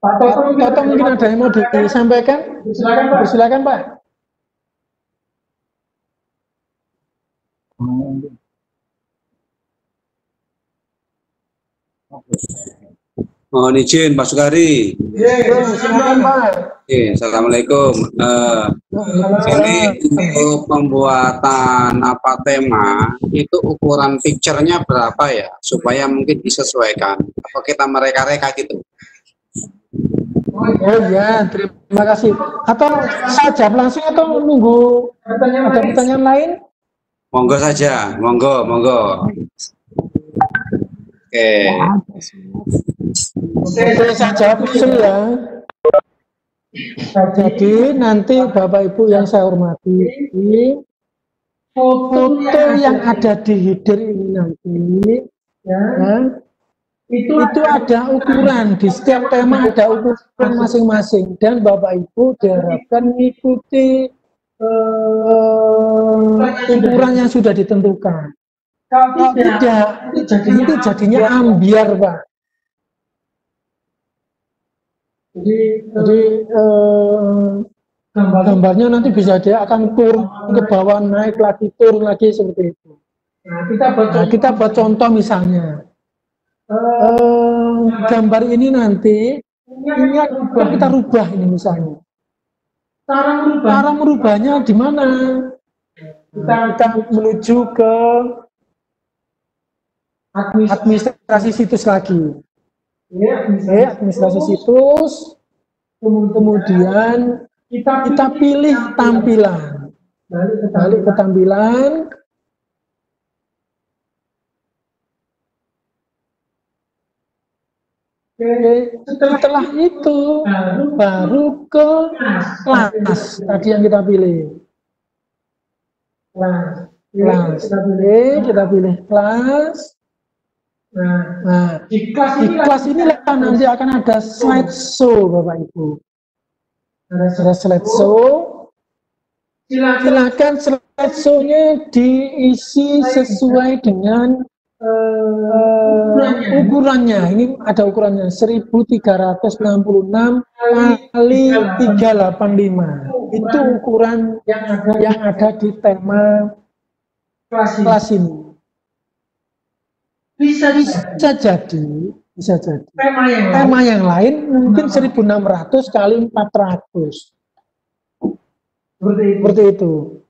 Atau mungkin ada yang mau disampaikan? Silakan Pak. Mohon izin Pak Sukari. Silakan Pak. Assalamualaikum. Ini untuk pembuatan tema itu ukuran picture-nya berapa ya supaya mungkin disesuaikan? Apa kita mereka-reka gitu? Oh ya, terima kasih. Atau saya jawab langsung atau nunggu ada pertanyaan lain? Monggo saja, monggo. Oke, saya jawab langsung ya. Jadi nanti Bapak Ibu yang saya hormati, foto yang ada di header ini nanti, ya, itu ada ukuran, di setiap tema ada ukuran masing-masing, dan Bapak Ibu diharapkan mengikuti ukuran yang sudah ditentukan. Kalau tidak, nanti jadinya ambiar, Pak. Jadi gambarnya nanti bisa dia akan turun ke bawah, naik lagi, turun lagi seperti itu. Nah, kita buat contoh misalnya, gambar ini nanti ini akan kita rubah ini misalnya. Cara merubahnya di mana? Kita menuju ke administrasi situs lagi. Administrasi situs, kemudian kita pilih tampilan, balik ke tampilan, setelah itu baru ke kelas tadi yang kita pilih. Kelas, kita pilih kelas. Nah, di kelas inilah nanti akan ada slideshow, Bapak Ibu. Ada slideshow. Silakan slideshow-nya diisi sesuai dengan ukurannya. Ini ada ukurannya 1366 kali 385. Itu ukuran yang ada di tema kelas ini. Bisa jadi tema yang lain mungkin 1600 kali 400. Seperti itu.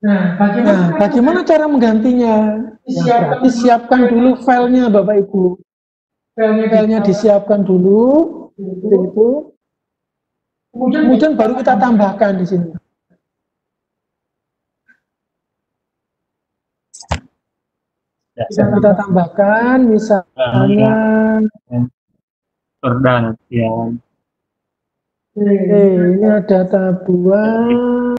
Nah, bagaimana cara menggantinya? Ya, berarti siapkan dulu filenya, Bapak Ibu. Filenya disiapkan dulu, seperti itu. Kemudian baru kita tambahkan di sini. Kita tambahkan, misalnya. Pergantian. Ini ada tahap 2.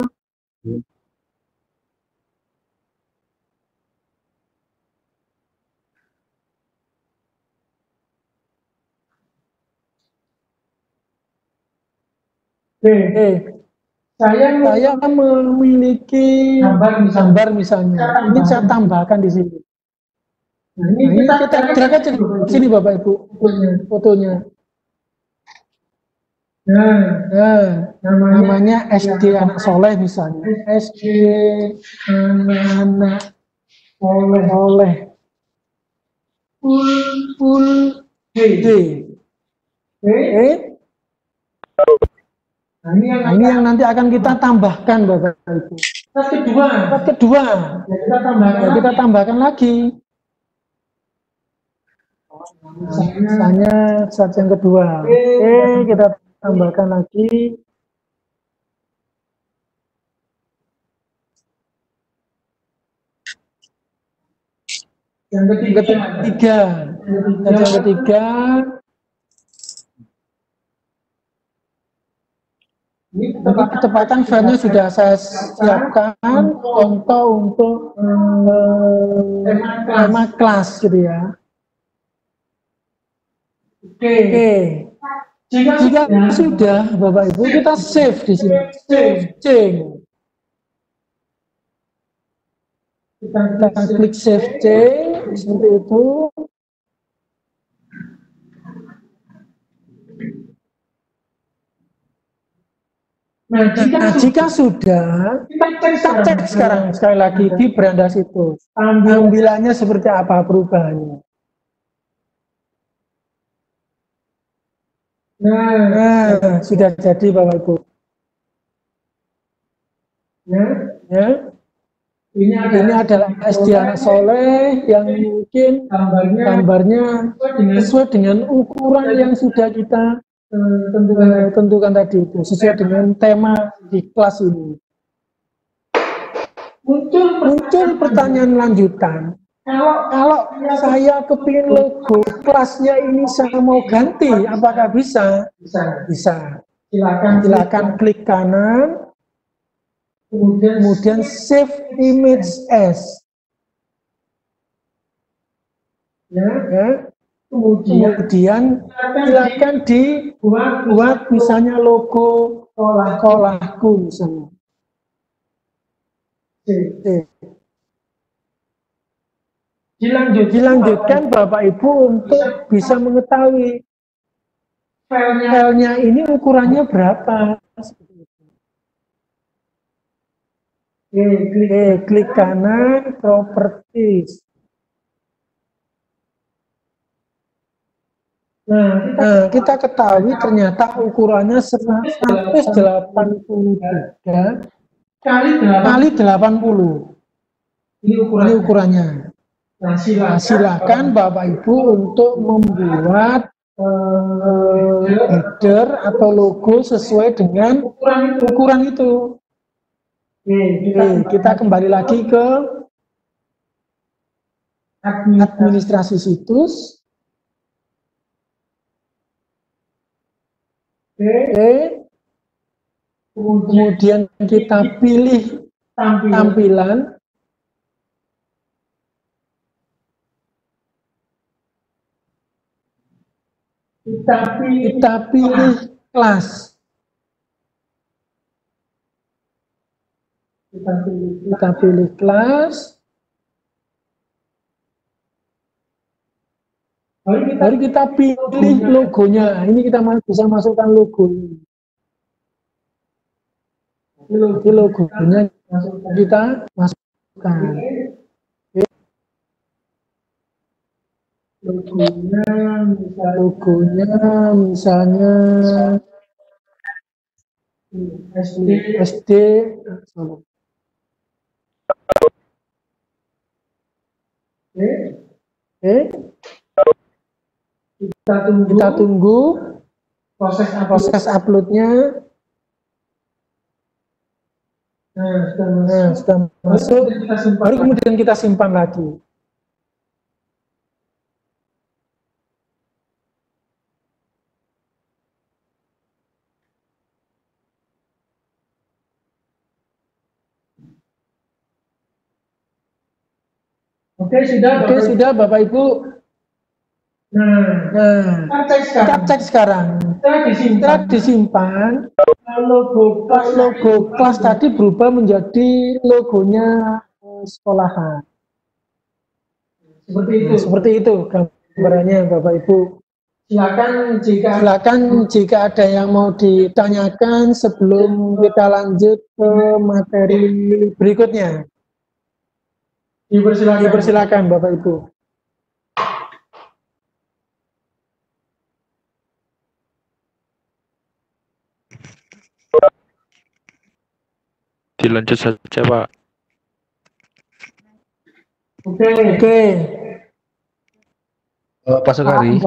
Saya memiliki gambar misalnya. Ini saya tambahkan di sini. Nah, ini kita drag aja di sini, Bapak Ibu, fotonya. Nah, namanya SD Anak Soleh misalnya. SD Anak Soleh. Full D. Nah, ini yang nanti akan kita tambahkan, Bapak Ibu. Step kedua. Ya, kita tambahkan lagi. Misalnya step yang kedua. Kita tambahkan lagi. Yang ketiga. Ini kecepatan filenya sudah saya siapkan contoh untuk tema kelas gitu ya. Oke. Jika sudah, Bapak Ibu, kita save di sini. Save change. Kita klik save change seperti itu. Nah, jika sudah, kita cek sekarang sekali lagi di beranda situs. Tampilannya seperti apa perubahannya. Nah, sudah jadi, Bapak Ibu. Ya. Ini adalah SD Anak Soleh yang mungkin gambarnya sesuai dengan ukuran yang sudah kita tentukan tadi itu, sesuai dengan tema di kelas ini. Muncul pertanyaan lanjutan. Kalau saya kepingin logo kelasnya ini saya mau ganti, apakah bisa? Bisa. Silakan klik kanan, kemudian save image as. Ya. Kemudian silakan dibuat misalnya logo sekolahku misalnya. Dilanjutkan Bapak Ibu untuk bisa mengetahui filenya ini ukurannya berapa. Klik kanan, properties. Nah, kita ketahui ternyata ukurannya 183 kali 80. Ini ukurannya. Nah, silakan Bapak Ibu untuk membuat header atau logo sesuai dengan ukuran itu. Kita kembali lagi ke administrasi situs. Kemudian kita pilih tampilan. Kita pilih kelas. Kita pilih kelas. Baru kita pilih logonya. Ini kita bisa masukkan logo. Jadi logonya kita masukkan. Logonya misalnya SD. Kita tunggu proses uploadnya. Nah, sudah masuk. Baru kemudian kita simpan lagi. Oke, sudah Bapak Ibu. Nah, kita cek sekarang. Setelah disimpan, logo kelas tadi berubah menjadi logonya sekolahan. Seperti itu gambarannya Bapak Ibu. Silakan jika ada yang mau ditanyakan sebelum kita lanjut ke materi berikutnya. Dipersilakan Bapak Ibu. Dilanjut saja, Pak. Oke. Pak Sukari.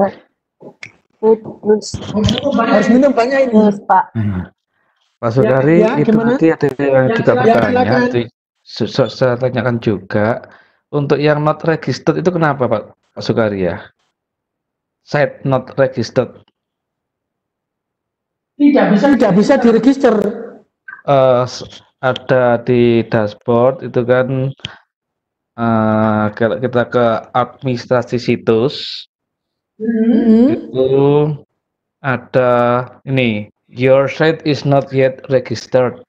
Harus minum banyak ini, Pak. Pak Sukari, Ya, itu gimana? nanti ada yang juga bertanya. silakan. Saya tanyakan juga. Untuk yang not registered itu kenapa Pak Sukari ya? Site not registered. Tidak bisa diregister. Ada di dashboard itu kan kalau kita ke administrasi situs itu ada ini, your site is not yet registered.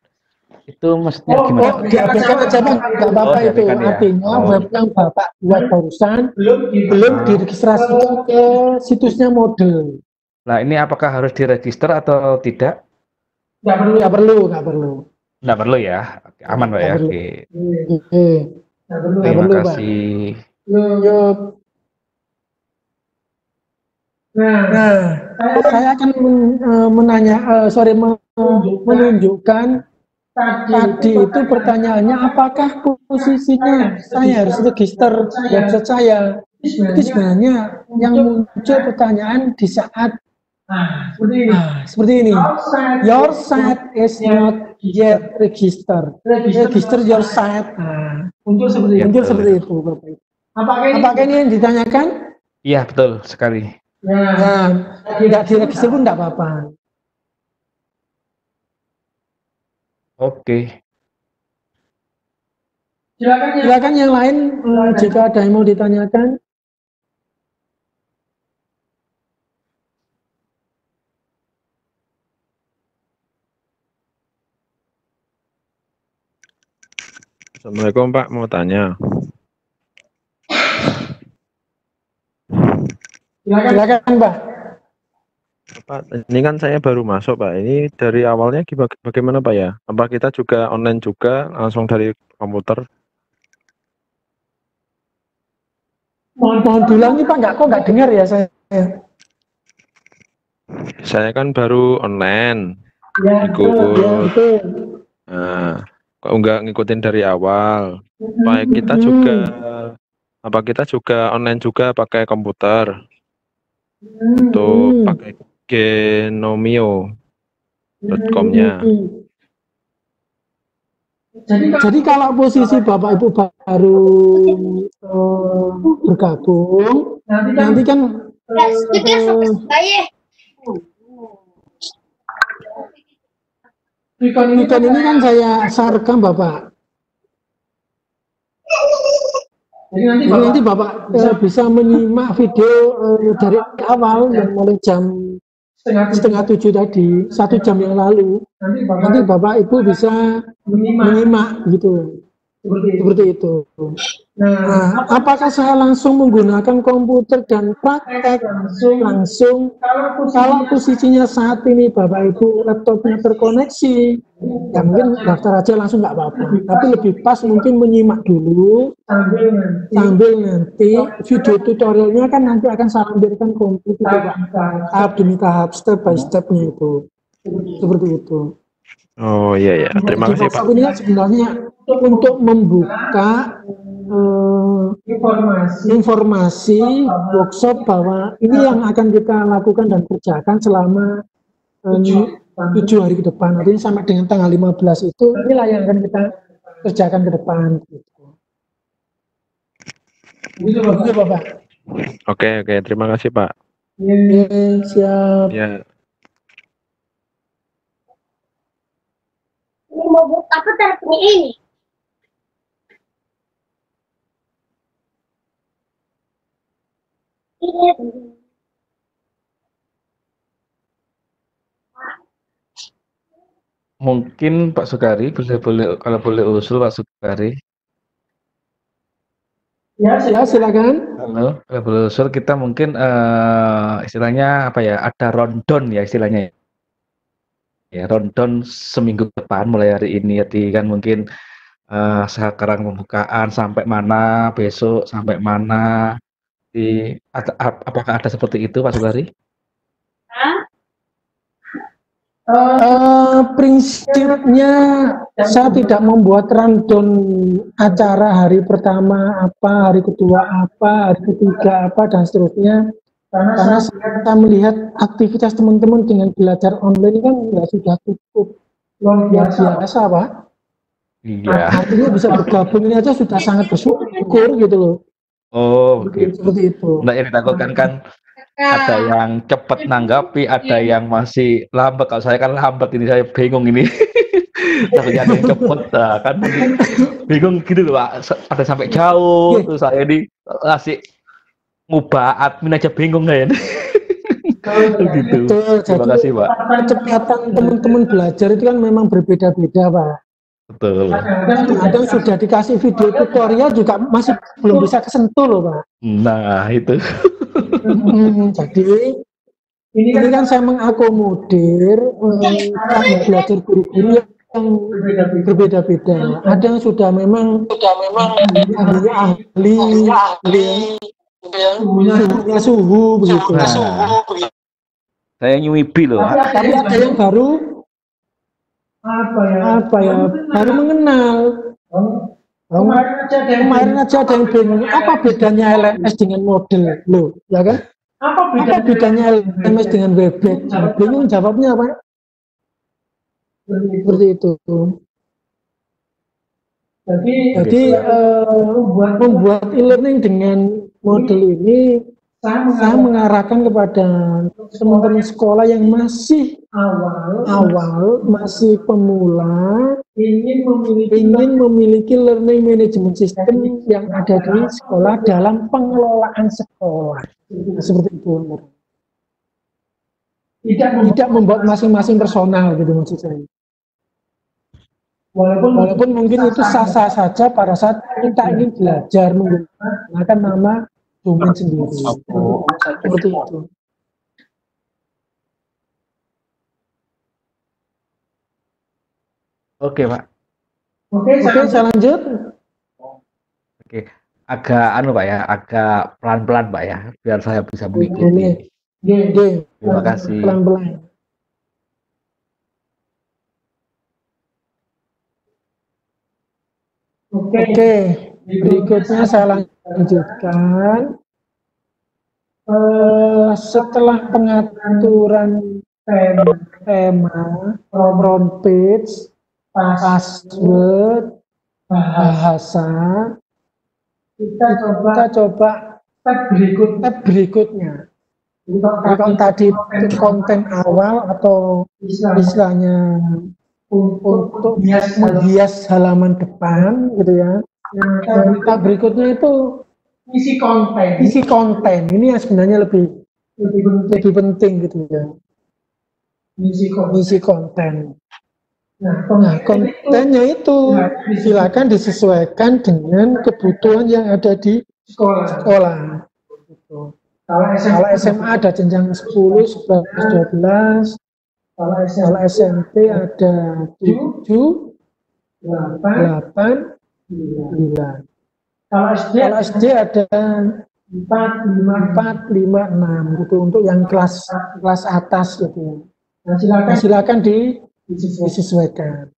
Itu maksudnya gimana? Diabaikan aja Pak, nggak apa-apa itu. diabaikan ya? Artinya web yang Bapak buat barusan belum diregistrasikan ke situsnya Moodle. Nah, ini apakah harus diregister atau tidak? Nggak perlu. Nggak perlu ya? Oke, aman Pak ya? Nggak perlu. Oke. Terima Terima kasih. Yuk. Nah, saya akan menunjukkan tadi itu pertanyaannya apakah posisinya saya harus register website saya. Itu sebenarnya yang muncul pertanyaan di saat seperti ini. Your site is not yet registered. Register your site. Muncul seperti itu, Bapak. Apakah ini yang ditanyakan? Iya, betul sekali. Nah, tidak diregister pun tidak apa-apa. Oke. Silakan yang lain jika ada yang mau ditanyakan. Assalamualaikum Pak, mau tanya. Silakan Pak. Pak, ini kan saya baru masuk, Pak. Ini dari awalnya bagaimana, Pak ya? Apa kita juga online juga, langsung dari komputer? Mohon diulangi Pak, nggak dengar ya saya. Saya kan baru online, Ya, ikut. betul. Nah, kok nggak ngikutin dari awal? Apa kita juga online juga pakai komputer untuk pakai genomio.com-nya. Jadi kalau posisi Bapak Ibu baru bergabung, nanti kan weekend ini kan saya rekam Bapak. Jadi nanti Bapak bisa menyimak video dari awal yang mulai jam setengah 7 tadi, 1 jam yang lalu. Nanti Bapak Ibu bisa menyimak gitu, seperti itu. Nah, apakah saya langsung menggunakan komputer dan praktek langsung? Kalau posisinya saat ini Bapak Ibu laptopnya terkoneksi, ya mungkin daftar aja langsung nggak apa-apa. Tapi lebih pas mungkin menyimak dulu, sambil nanti video tutorialnya kan nanti akan saya lampirkan komplit tahap demi tahap, step by stepnya itu, seperti itu. Oh iya ya, terima kasih Pak. Ini kan sebenarnya untuk membuka informasi workshop bahwa ini yang akan kita lakukan dan kerjakan selama 7 hari ke depan. Artinya sampai dengan tanggal 15 itu inilah yang akan kita kerjakan ke depan. Gitu Bapak. Oke, terima kasih Pak. Siap. Ya. Ini mau buat apa teleponnya ini? Mungkin Pak Sukari kalau boleh usul Pak Sukari. Ya, silakan. Halo, kalau boleh usul kita mungkin istilahnya apa ya? Ada rundown ya istilahnya. Ya, rundown seminggu depan mulai hari ini kan mungkin sekarang pembukaan sampai mana, besok sampai mana. Apakah ada seperti itu Pak Sukari? Prinsipnya saya tidak membuat rundown acara hari pertama apa, hari kedua apa, hari ketiga apa, dan seterusnya. Karena saya melihat aktivitas teman-teman dengan belajar online kan ya sudah cukup luar biasa Pak. Iya. Artinya bisa bergabung ini aja sudah sangat bersyukur gitu loh. Oh, begitu. Seperti itu. Nah, yang ditakutkan kan ada yang cepat nanggapi, ada yang masih lambat. Kalau saya kan lambat ini, saya bingung ini. Takutnya ada yang cepat, nah, kan bingung gitu loh Pak. Ada sampai jauh, terus saya ini kasih ngubah admin aja bingung nggak ya? Gitu. Terima kasih Pak. Kecepatan teman-teman belajar itu kan memang berbeda-beda Pak. Betul. Kadang sudah dikasih video tutorial juga masih belum bisa kesentuh loh Pak. Nah itu. Jadi ini kan saya mengakomodir belajar guru-guru yang berbeda-beda. Ada yang sudah memang ahli suhu begitu. Saya nyuipi loh. Tapi ada yang baru apa ya baru mengenal. Kemarin aja ada yang bingung apa bedanya LMS dengan model loh, ya kan? Apa bedanya LMS dengan Webex? Bingung jawabnya apa? Seperti itu. Jadi membuat e-learning dengan model ini saya mengarahkan kepada teman-teman sekolah yang masih awal, masih pemula, ingin memiliki learning management system yang ada di sekolah dalam pengelolaan sekolah. Seperti itu. Tidak membuat masing-masing personal gitu maksud saya. Walaupun mungkin itu sah-sah saja pada saat kita ingin belajar menggunakan nama domain sendiri. Seperti itu. Oke, Pak. Oke, saya lanjut. Oke. Agak Pak ya, agak pelan-pelan Pak ya, biar saya bisa Boleh. mengikuti. G. Terima kasih. Pelan-pelan. Oke, berikutnya saya lanjutkan. Setelah pengaturan tema, front page, password, bahasa, kita coba tab berikutnya. Jadi kalau tadi konten awal atau istilahnya untuk menghias halaman depan gitu ya. Nah, tab berikutnya itu isi konten. Ini yang sebenarnya lebih penting gitu ya. Isi konten. Nah, kontennya itu silakan disesuaikan dengan kebutuhan yang ada di sekolah. Gitu. Kalau SMA ada jenjang 10, 11, 12. Kalau SMP ada 7, 8, 9. Kalau SD ada 4, 5, 6 gitu untuk yang kelas atas gitu. Nah, silakan disesuaikan.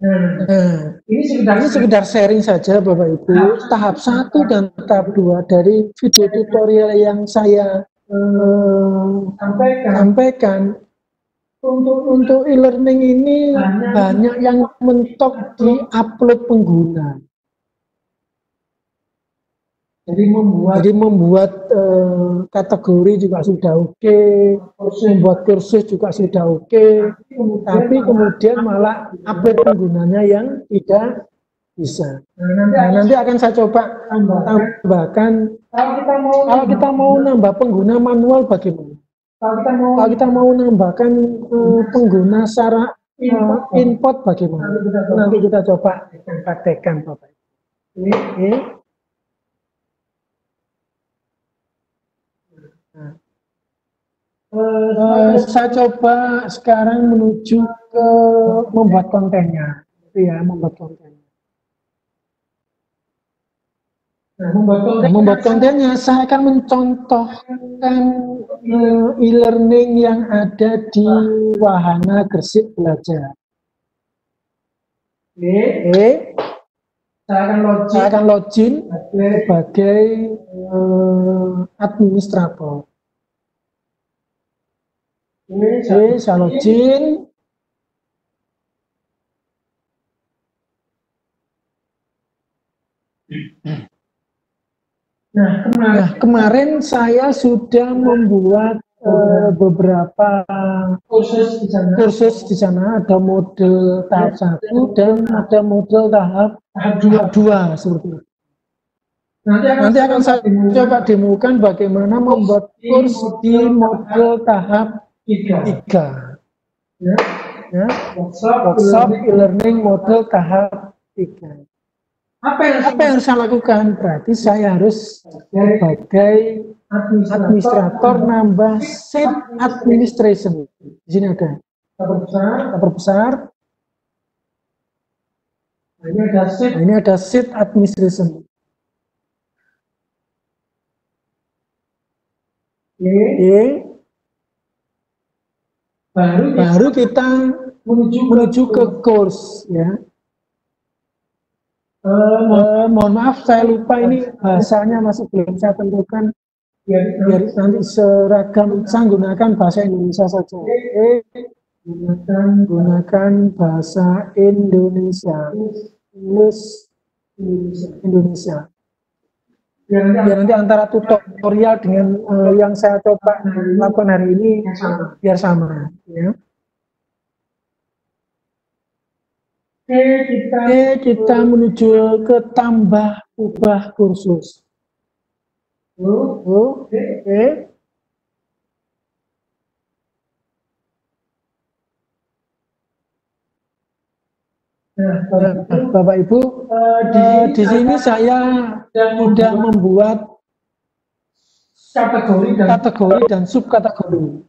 Nah, ini sekedar sharing saja Bapak Ibu. Tahap 1 dan tahap 2 dari video tutorial yang saya sampaikan. Untuk e-learning ini banyak yang mentok di upload pengguna. Jadi membuat kategori juga sudah oke, membuat kursus juga sudah oke, tapi kemudian malah upload penggunanya yang tidak bisa. Nah, nanti akan saya coba tambahkan. Kalau kita mau nambah pengguna manual bagaimana? Kalau kita mau nambahkan pengguna secara input bagaimana? Nanti kita coba praktekkan Bapak. Ini. Saya coba sekarang menuju ke membuat kontennya, ya, membuat kontennya. Membuat kontennya, saya akan mencontohkan e-learning yang ada di Wahana Gresik Belajar. Saya akan login sebagai administrator. Saya login. Nah, kemarin saya sudah membuat beberapa kursus di sana. Ada model tahap 1 dan ada model tahap 2 seperti itu. Nanti akan saya coba demokan bagaimana membuat kursus di model tahap 3. Ya. Workshop e-learning model tahap 3. Apa yang saya lakukan? Berarti saya harus sebagai administrator nambah sheet administration. Di sini ada tab besar. Ini ada sheet administration. Baru kita menuju ke course ya. Mohon maaf saya lupa ini bahasanya masih belum saya tentukan biar nanti seragam. Saya gunakan bahasa Indonesia saja. Gunakan bahasa Indonesia. Indonesia. Biar nanti antara tutorial dengan yang saya coba lakukan hari ini biar sama ya. Kita menuju ke tambah ubah kursus. Oke. Nah, Bapak Ibu, di sini saya sudah membuat kategori dan subkategori.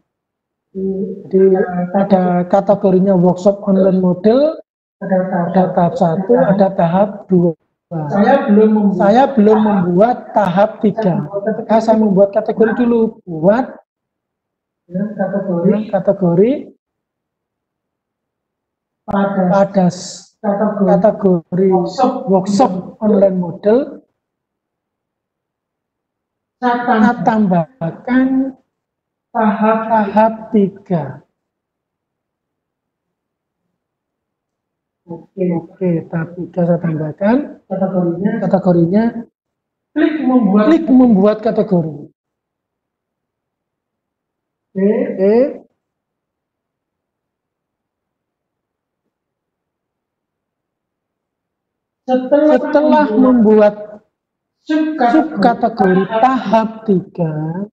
Jadi ada kategorinya workshop online model, Ada tahap 1, ada tahap 2. Saya belum membuat tahap 3. Ketika saya membuat kategori dulu, buat kategori pada kategori workshop online model, saya tambahkan tahap 3. Oke, tahap 3 saya tambahkan kategorinya klik membuat kategori. Oke. Setelah membuat subkategori tahap 3,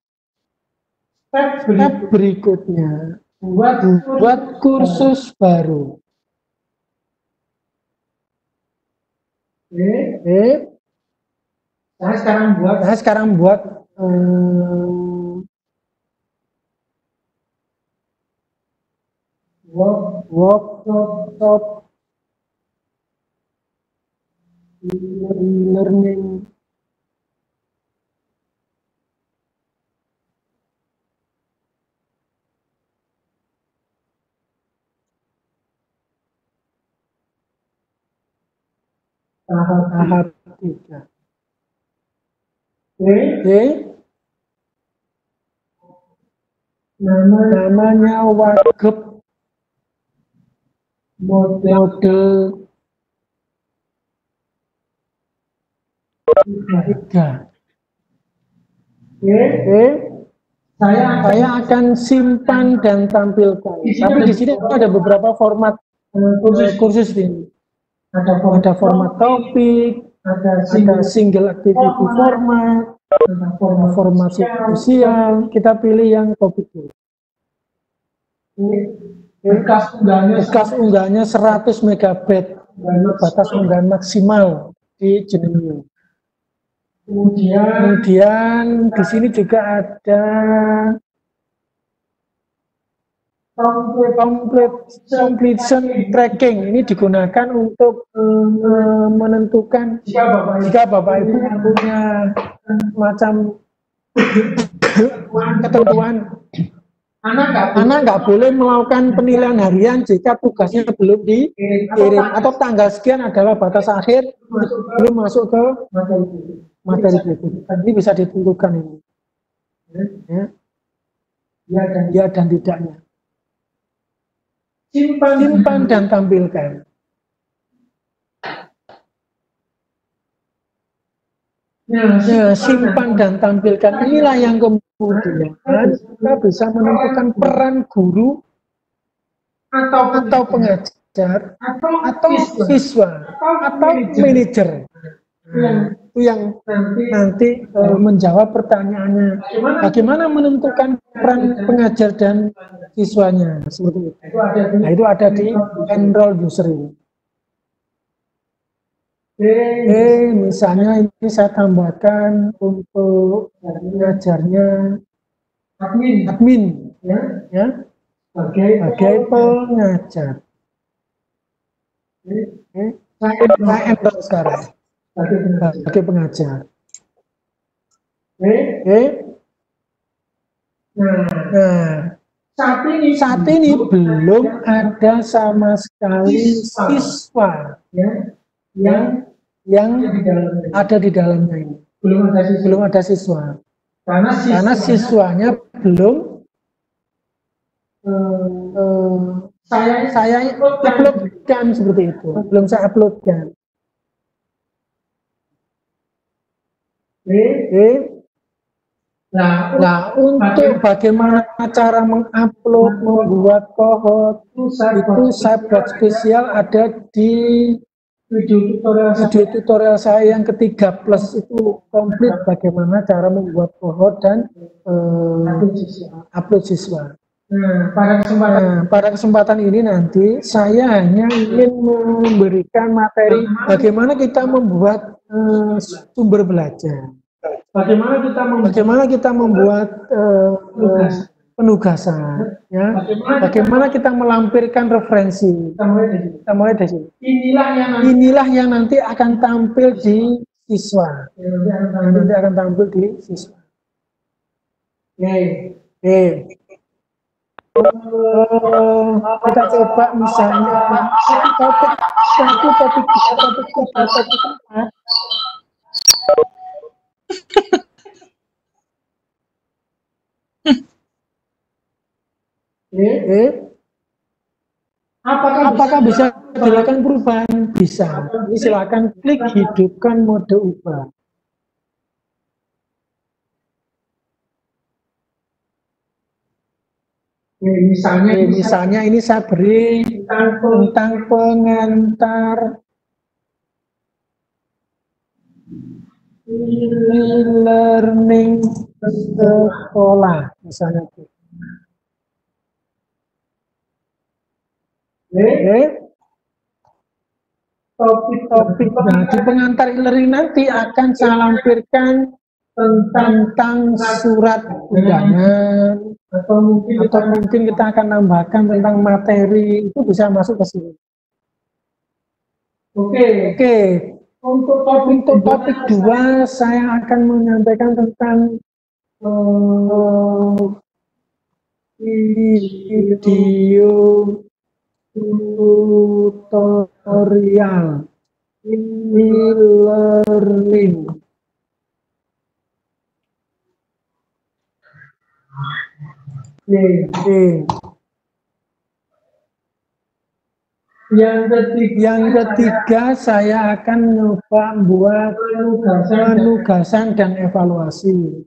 step berikutnya buat kursus baru. Saya sekarang buat workshop e-learning tahap 3. Namanya workshop model 3. Saya akan simpan dan tampilkan. Tapi di sini ada beberapa format kursus ini. Ada format topik, ada single activity format, ada format sosial. Kita pilih yang topik ini. Bekas unggahnya 100 MB, batas unggahan maksimal di Genio. Kemudian di sini juga ada completion tracking. Ini digunakan untuk menentukan jika Bapak Ibu punya macam ketentuan. Anak nggak boleh melakukan penilaian harian jika tugasnya belum dikirim, atau tanggal sekian adalah batas akhir belum masuk ke materi berikut. Ini bisa ditentukan ini. Ya dan tidaknya. Simpan dan tampilkan. Simpan dan tampilkan. Inilah yang kemudian kita bisa menentukan peran guru atau pengajar atau siswa atau manajer. Itu yang nanti menjawab pertanyaannya. Bagaimana menentukan peran pengajar dan siswanya, seperti itu. Nah, itu ada di enroll user ini. Misalnya ini saya tambahkan untuk pengajarnya admin, ya, sebagai pengajar. Saya enroll sekarang sebagai pengajar. Nah, saat ini belum ada sama sekali siswa yang ada di dalamnya ini. Belum ada siswa. Karena siswanya belum saya uploadkan, seperti itu. Belum saya uploadkan. Nah, untuk bagaimana cara mengupload, membuat kohort, itu saya buat spesial, ada di video tutorial saya yang ketiga plus, itu komplit bagaimana cara membuat kohort dan upload siswa. Pada kesempatan ini nanti saya hanya ingin memberikan materi bagaimana kita membuat sumber belajar. Bagaimana kita membuat penugasan, ya. Bagaimana kita melampirkan referensi? Kita mulai dari sini. Inilah yang nanti akan tampil di siswa. Nanti akan tampil di siswa. Oke. Kita coba misalnya topik 1, topik 2, topik 3, topik 4. Apakah bisa dilakukan perubahan? Bisa. Jadi silakan klik hidupkan mode ubah. Misalnya ini saya beri tentang pengantar e-learning sekolah, misalnya. Topik di pengantar e-learning nanti akan saya lampirkan tentang surat undangan, atau mungkin kita akan nambahkan tentang materi, itu bisa masuk ke sini. Oke. Untuk topik 2 saya akan menyampaikan tentang video tutorial e-learning. Yang ketiga saya akan mencoba membuat penugasan dan evaluasi.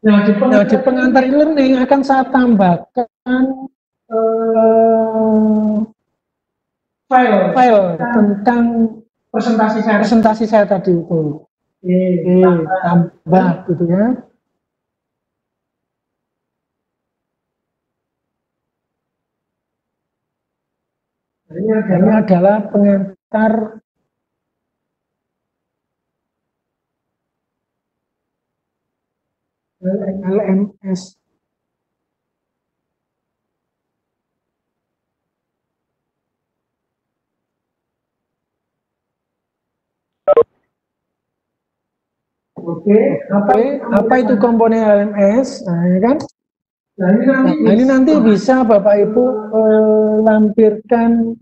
Nah, di pengantar e-learning akan saya tambahkan file tentang presentasi saya tadi itu. Tambah gitu ya. Ini adalah pengantar LMS. Oke, apa itu komponen LMS? Nah, ya kan? Nah, ini nanti bisa Bapak Ibu lampirkan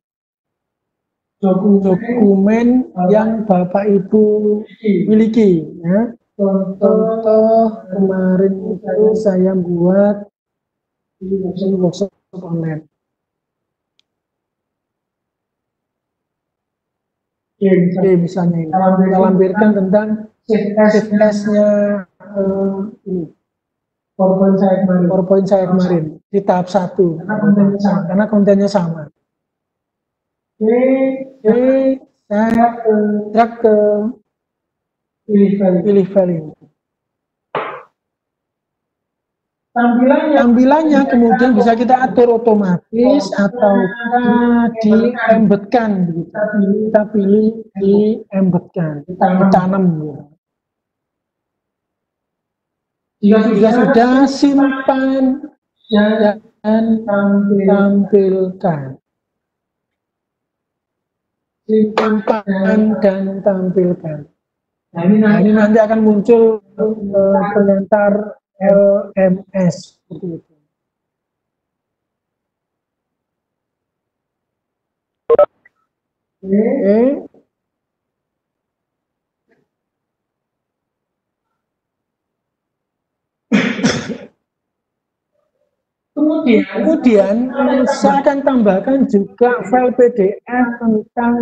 dokumen yang Bapak Ibu miliki, ya. Contoh kemarin itu saya buat workshop online. Oke, misalnya ini kita lampirkan tentang testnya ini PowerPoint saya kemarin di tahap 1 karena kontennya sama. Oke, saya drag ke pilih value. Tampilannya kemudian bisa kita atur otomatis atau di-embedkan gitu. Kita pilih di-embedkan, ditanam gitu. Jika sudah simpan dan tampilkan. Simpan dan tampilkan. Nah, ini nanti akan muncul pengantar LMS seperti itu. Oke. Kemudian saya akan tambahkan juga file PDF tentang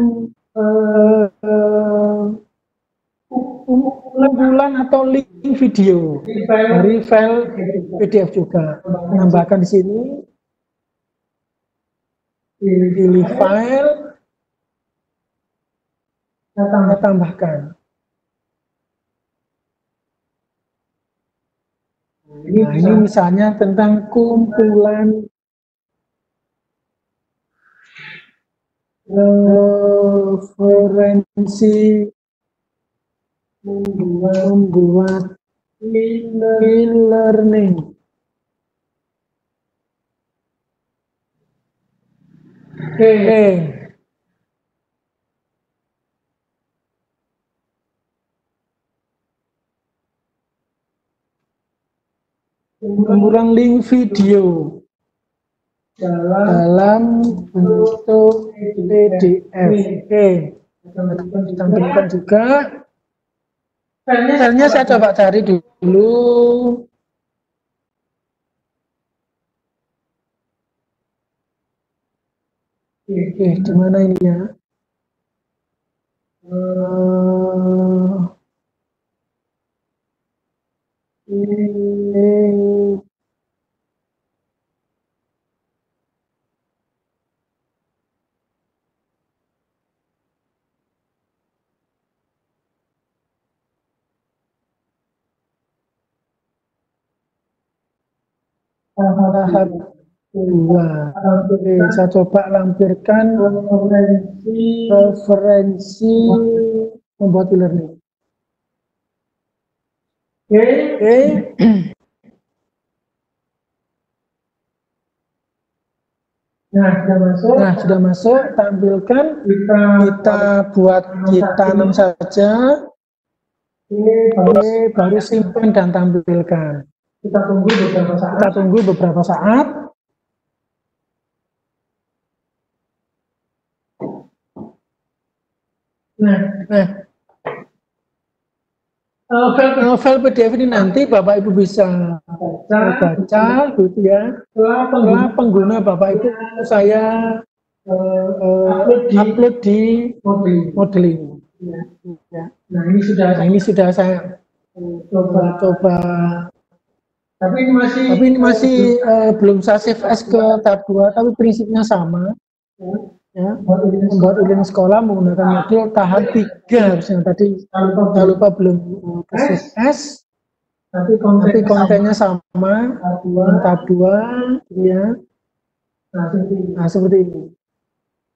kumpulan atau link video dari file PDF juga. Menambahkan di sini, pilih file, saya tambahkan. Nah, ini misalnya tentang kumpulan referensi membuat e-learning. Oke. Mengulang link video dalam bentuk PDF. Oke. Ditampilkan juga. Filenya saya coba cari dulu. Oke, di mana ini ya? Ini tahap 2. Oke, saya coba lampirkan referensi membuat e-learning. Oke. Nah, sudah masuk, tampilkan, kita buat, kita tanam saja. Oke, baru simpan dan tampilkan. Kita tunggu beberapa saat. File PDF ini nanti Bapak Ibu bisa baca, gitu ya. Setelah pengguna Bapak Ibu saya upload di modeling. Ya. Nah ini sudah saya coba. Tapi ini masih belum saya save as ke tab 2, tapi prinsipnya sama. Ya, membuat e-learning sekolah menggunakan modul tahap 3 harusnya tadi. Jangan lupa belum ke save as, tapi kontennya sama dengan tahap 2, ya. Nah, seperti ini.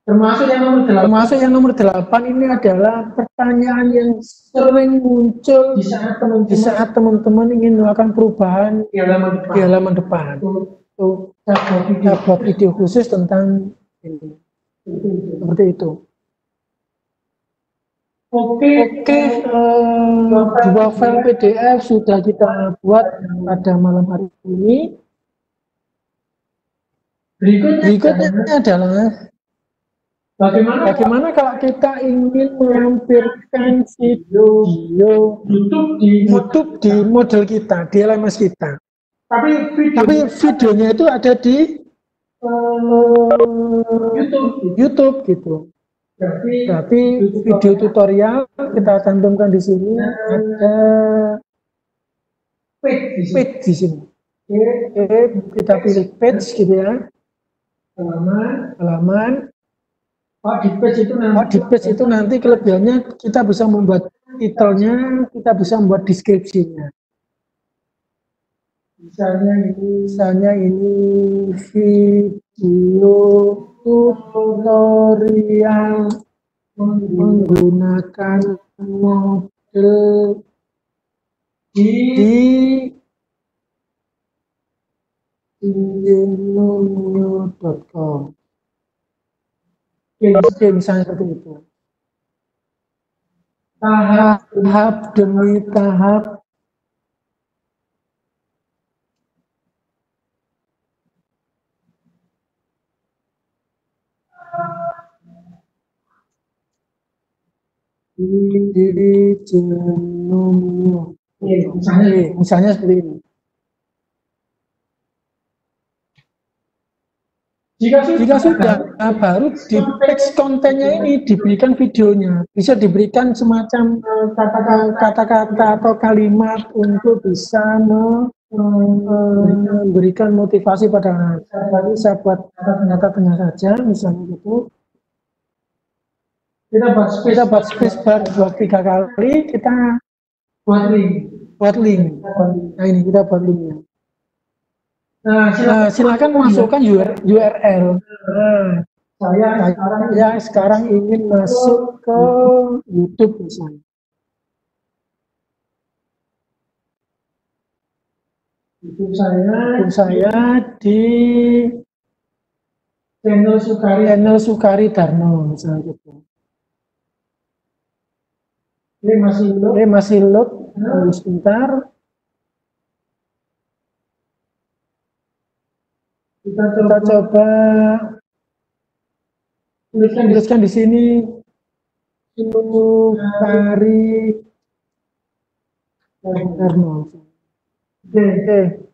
Termasuk yang nomor 8 ini adalah pertanyaan yang sering muncul di saat teman-teman ingin melakukan perubahan di halaman depan. Saya buat video khusus tentang ini. Seperti itu. Oke, 2 file PDF sudah kita buat pada malam hari ini. Berikutnya adalah bagaimana kalau kita ingin melampirkan video YouTube di model kita, di LMS kita. Tapi videonya itu ada di YouTube gitu. Berarti video tutorial kita cantumkan di sini, ada page di sini. Oke, kita pilih page gitu ya. Halaman. Di page itu nanti kelebihannya kita bisa membuat titelnya, kita bisa membuat deskripsinya. Misalnya ini video tutorial menggunakan model di genomio.com. Oke, misalnya seperti itu. Tahap demi tahap. Di genomio. Misalnya seperti ini. Jika sudah, baru di teks kontennya ini diberikan videonya, bisa diberikan semacam kata-kata atau kalimat untuk bisa memberikan motivasi pada anak. Tadi saya buat kata tengah saja, misalnya gitu. Kita buat spacebar 2-3 kali, kita buat link. Nah ini kita buat linknya. Nah, silakan masukkan URL. Nah, Saya sekarang ingin masuk ke YouTube misalnya. YouTube saya di channel Sukari Darno misalnya gitu. Ini masih load, tunggu sebentar. Kita coba tuliskan di sini Sukari Darno. Oke.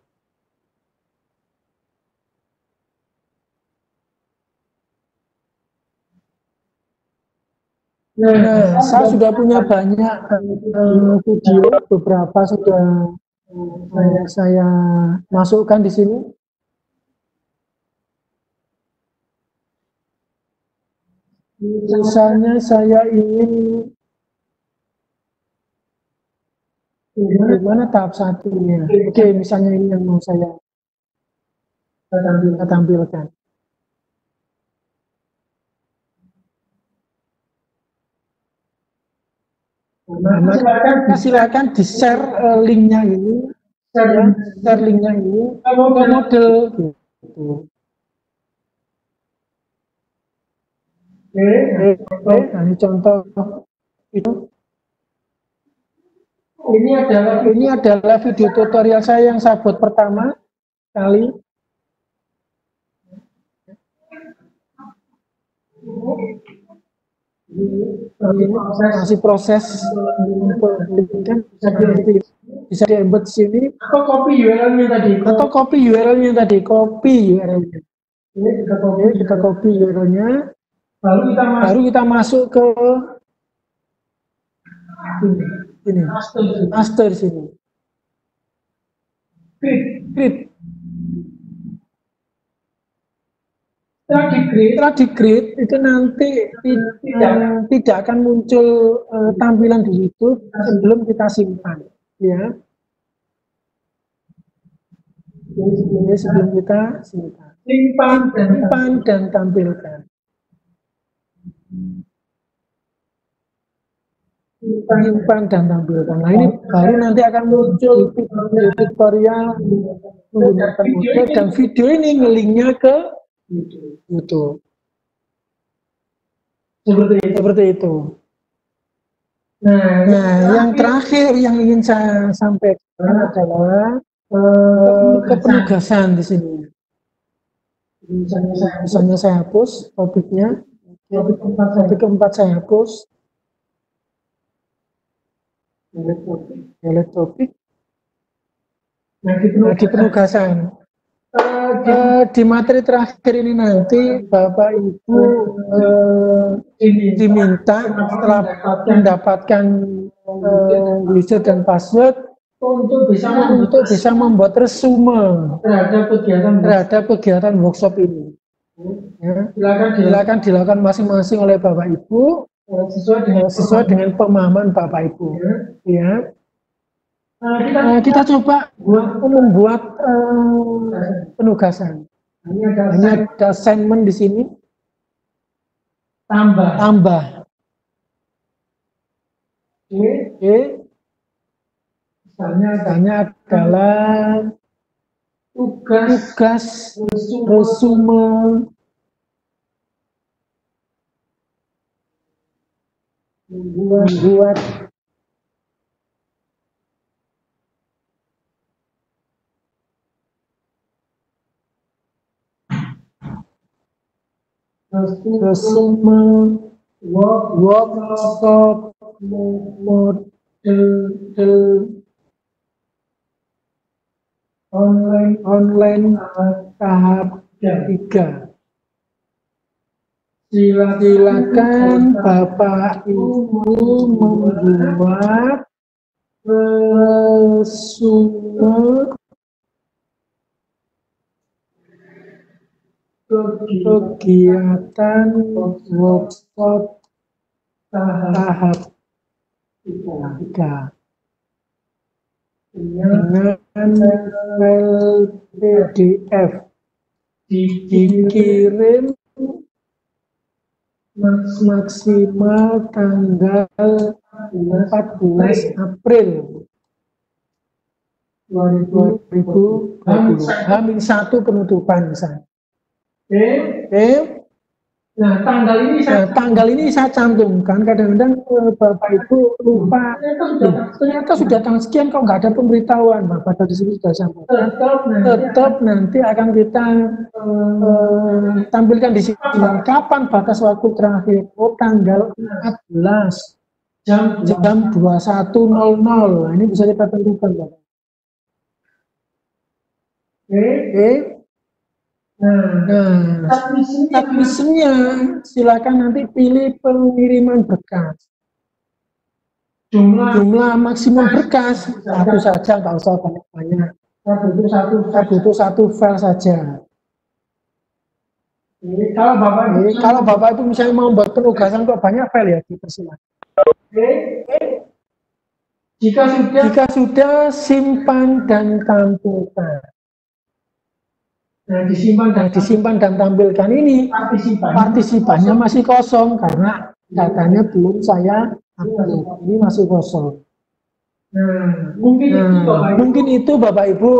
Nah, saya sudah punya banyak video, beberapa sudah saya masukkan di sini. Misalnya saya ingin bagaimana tahap satunya. Oke, misalnya ini yang mau saya tampilkan. Nah, silakan di-share linknya ini, share linknya ini ke model gitu. Oke, nah ini contoh itu. Ini adalah video tutorial saya yang saya buat pertama kali. Ini masih proses bisa di-embed sini atau copy URL-nya tadi, copy URL-nya. Kita copy URL-nya, baru kita masuk ke ini master sini. Create. Setelah di-create itu nanti tidak akan muncul tampilan di YouTube sebelum kita simpan, ya. Jadi sebelum kita simpan dan tampilkan. Nah ini baru nanti akan muncul video tutorial menggunakan model dan video ini nge-linknya ke YouTube. Seperti itu. Nah, yang terakhir yang ingin saya sampaikan adalah kepenugasan di sini. Misalnya saya hapus topiknya, topik keempat saya hapus. Delete topik. Nah, di penugasan. Di materi terakhir ini nanti Bapak Ibu diminta setelah mendapatkan user dan password untuk bisa membuat resume terhadap kegiatan workshop ini. Ya, silakan dilakukan masing-masing oleh Bapak Ibu sesuai dengan pemahaman Bapak Ibu. Ya. Kita coba membuat penugasan. Ini ada assignment di sini. Tambah. Oke. Misalnya adalah tugas resume membuat resume workshop model online tahap 3. Silakan Bapak Ibu membuat resume kegiatan workshop tahap 3 dengan file PDF dikirim maksimal tanggal 14 April 2020. H-1 penutupan misalnya. Oke. Nah, tanggal ini saya cantumkan. Kadang-kadang Bapak Ibu lupa. Ternyata sudah tanggal sekian kok nggak ada pemberitahuan. Bapak tadi sudah sampaikan. Tetap nanti akan kita tampilkan di sini. Kapan batas waktu terakhir? Oh, tanggal 14 jam 21.00. Nah, ini bisa kita tentukan, Bapak. Oke. Nah, submisinya silakan nanti pilih pengiriman berkas. Jumlah maksimum berkas satu saja, nggak usah banyak-banyak. Saya butuh satu file saja. Kalau Bapak itu misalnya mau buat penugasan kok banyak file ya, dipersilakan. Jika sudah simpan dan tampilkan. Nah, disimpan dan tampilkan ini partisipannya masih kosong karena datanya belum saya upload. Ini masih kosong. Mungkin itu Bapak Ibu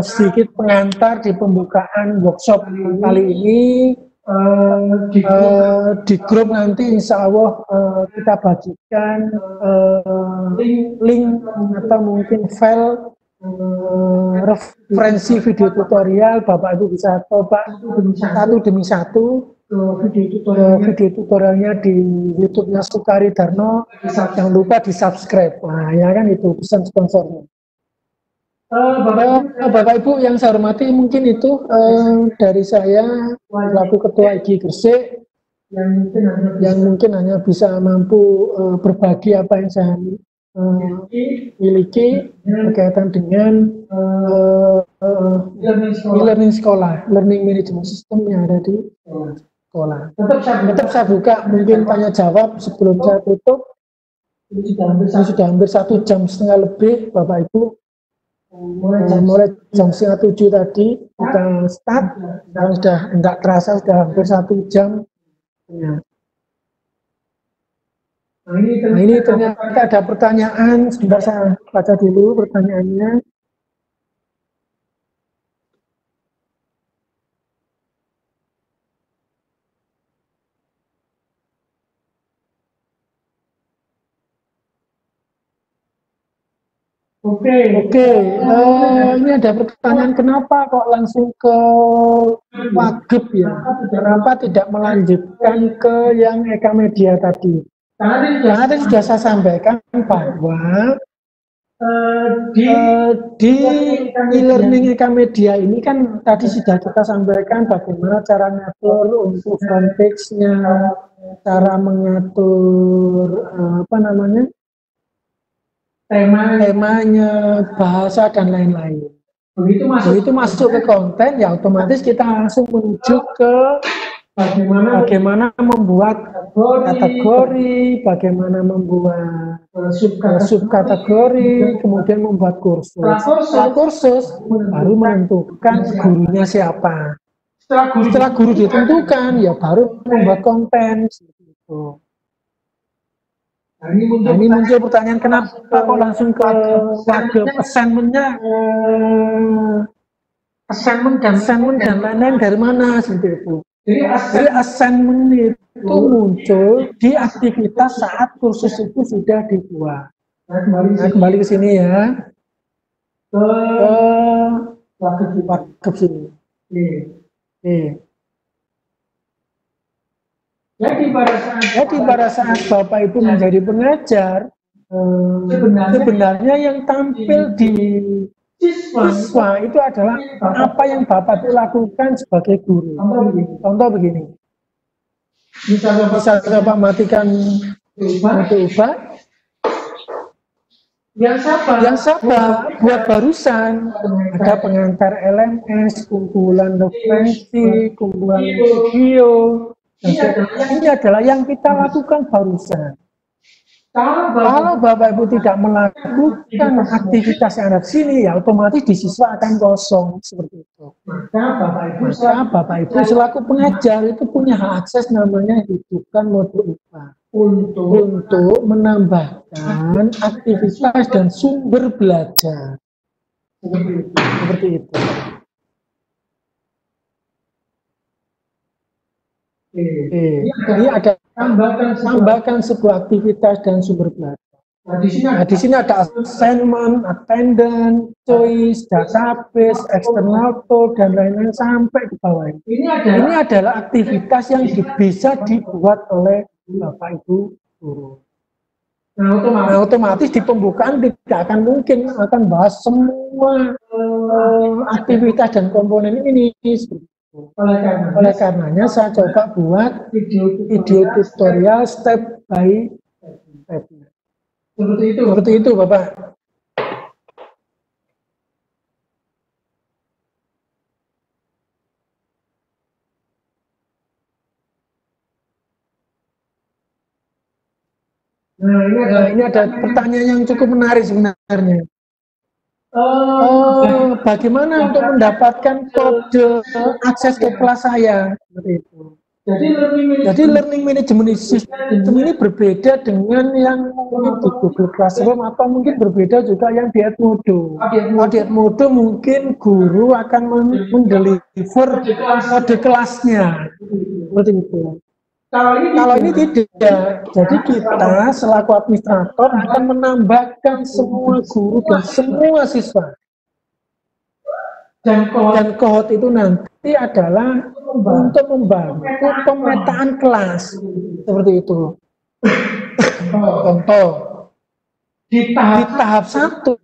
sedikit pengantar di pembukaan workshop kali ini. Di grup nanti insya Allah kita bagikan link atau mungkin file referensi video tutorial. Bapak Ibu bisa coba satu demi satu video tutorialnya di YouTube-nya Sukari Darno. Jangan lupa di subscribe. Nah, ya kan itu pesan sponsornya. Bapak Ibu yang saya hormati, mungkin itu dari saya selaku Ketua IG Gresik yang mungkin hanya bisa mampu berbagi apa yang saya miliki berkaitan dengan e-learning sekolah, learning management system yang ada di sekolah. Tetap saya buka mungkin tanya jawab sebelum saya tutup. Ini sudah hampir 1 jam setengah lebih, Bapak Ibu. Mulai jam 6:30 tadi kita start, sekarang sudah enggak terasa sudah hampir 1 jam. Ya. Nah, ini ternyata ada pertanyaan. Sebentar saya baca dulu pertanyaannya. Oke. Ini ada pertanyaan, kenapa kok langsung ke Wagub ya? Kenapa tidak melanjutkan ke yang Eka Media tadi? Karena tadi sudah saya sampaikan bahwa di e-learning Eka Media ini kan tadi sudah kita sampaikan bagaimana cara ngatur untuk front page-nya, cara mengatur temanya, bahasa dan lain-lain. Begitu masuk ke konten, ya otomatis kita langsung menuju ke bagaimana membuat kategori, bagaimana membuat subkategori, kemudian membuat kursus. Setelah kursus baru menentukan gurunya siapa. Setelah guru ditentukan, ya baru membuat konten. Gitu. Nah, ini muncul pertanyaan, kenapa kok langsung ke Wagub? Assignment dan lain-lain dari mana seperti itu? Jadi assignment itu muncul di aktivitas saat kursus itu sudah dibuat. Nah, kembali ke sini ya. Ke Wagub sini. Jadi pada saat Bapak Ibu menjadi pengajar, sebenarnya yang tampil di siswa itu adalah apa yang Bapak itu lakukan sebagai guru. Contoh begini, bisa Bapak matikan ubah. Yang sabar buat barusan ada pengantar LMS, kumpulan referensi, kumpulan video. Ini adalah yang kita lakukan barusan. Kalau Bapak Ibu tidak melakukan aktivitas yang ada di sini, ya otomatis di siswa akan kosong seperti itu. Maka Bapak Ibu selaku pengajar itu punya hak akses namanya hidupkan modul IPA untuk menambahkan aktivitas dan sumber belajar. Seperti itu. Ini ada tambahkan sebuah aktivitas dan sumber belajar. Nah, di sini ada assignment, attendance, choice, database, external tool, dan lain-lain sampai ke bawah. Ini adalah aktivitas yang bisa dibuat oleh Bapak Ibu guru. Nah, otomatis di pembukaan tidak akan mungkin akan bahas semua aktivitas dan komponen ini. Oleh karenanya saya coba buat video tutorial step by step. Seperti itu Bapak. Nah, ini ada pertanyaan yang cukup menarik sebenarnya. Bagaimana untuk mendapatkan kode akses ke kelas saya? Seperti itu. Jadi learning management system ini berbeda dengan yang mungkin di Google Classroom atau mungkin berbeda juga yang di Edmodo. Di Edmodo mungkin guru akan mendeliver kode kelasnya. Seperti itu. Kalau ini tidak, jadi kita selaku administrator akan menambahkan semua guru dan semua siswa. Dan kohort itu nanti adalah untuk membantu pemetaan kelas. Seperti itu. Contoh. Di tahap 1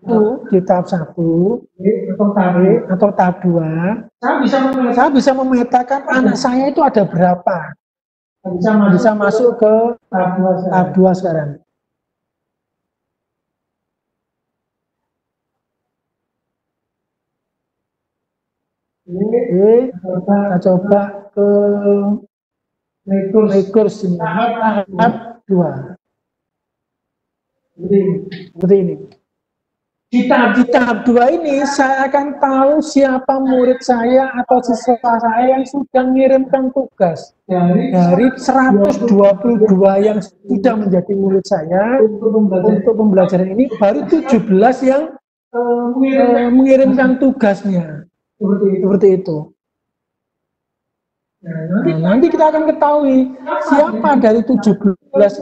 atau tahap 2, saya bisa memetakan anak saya itu ada berapa. Bisa masuk ke tahap 2 sekarang. Kita coba ke rekurs ini, tahap 2. Seperti ini. Di tahap 2 ini saya akan tahu siapa murid saya atau siswa saya yang sudah mengirimkan tugas. Dari 122 yang sudah menjadi murid saya untuk pembelajaran ini, baru 17 yang mengirimkan tugasnya. Seperti itu. Nah, nanti kita akan ketahui siapa dari 17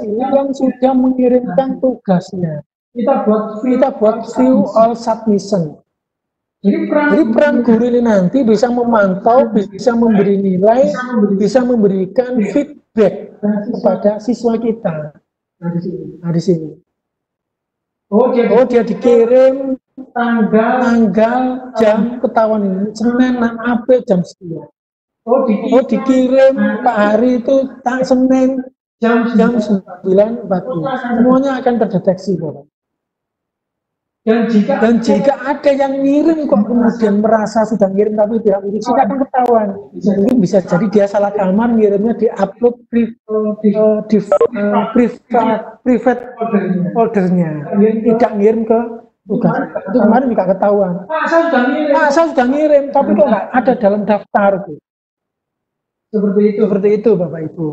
ini yang sudah mengirimkan tugasnya. Kita buat view all submission. Jadi peran guru ini nanti bisa memantau, bisa memberi nilai, bisa memberikan feedback kepada siswa kita. Nah, di sini. Oh, dia dikirim tanggal, jam ketahuan ini, Senin 6 April jam 9. Oh, dikirim Pak Hari itu Senin jam 9.40. Semuanya akan terdeteksi, Bapak. Dan jika ada yang ngirim kok kemudian merasa sudah ngirim tapi tidak ngirim, sudah akan ketahuan. Mungkin bisa jadi dia salah kamar, ngirimnya di upload private foldernya, tidak ngirim ke tugas. Itu kemarin juga ketahuan. Saya sudah ngirim tapi kok nggak ada dalam daftar. Seperti itu Bapak Ibu.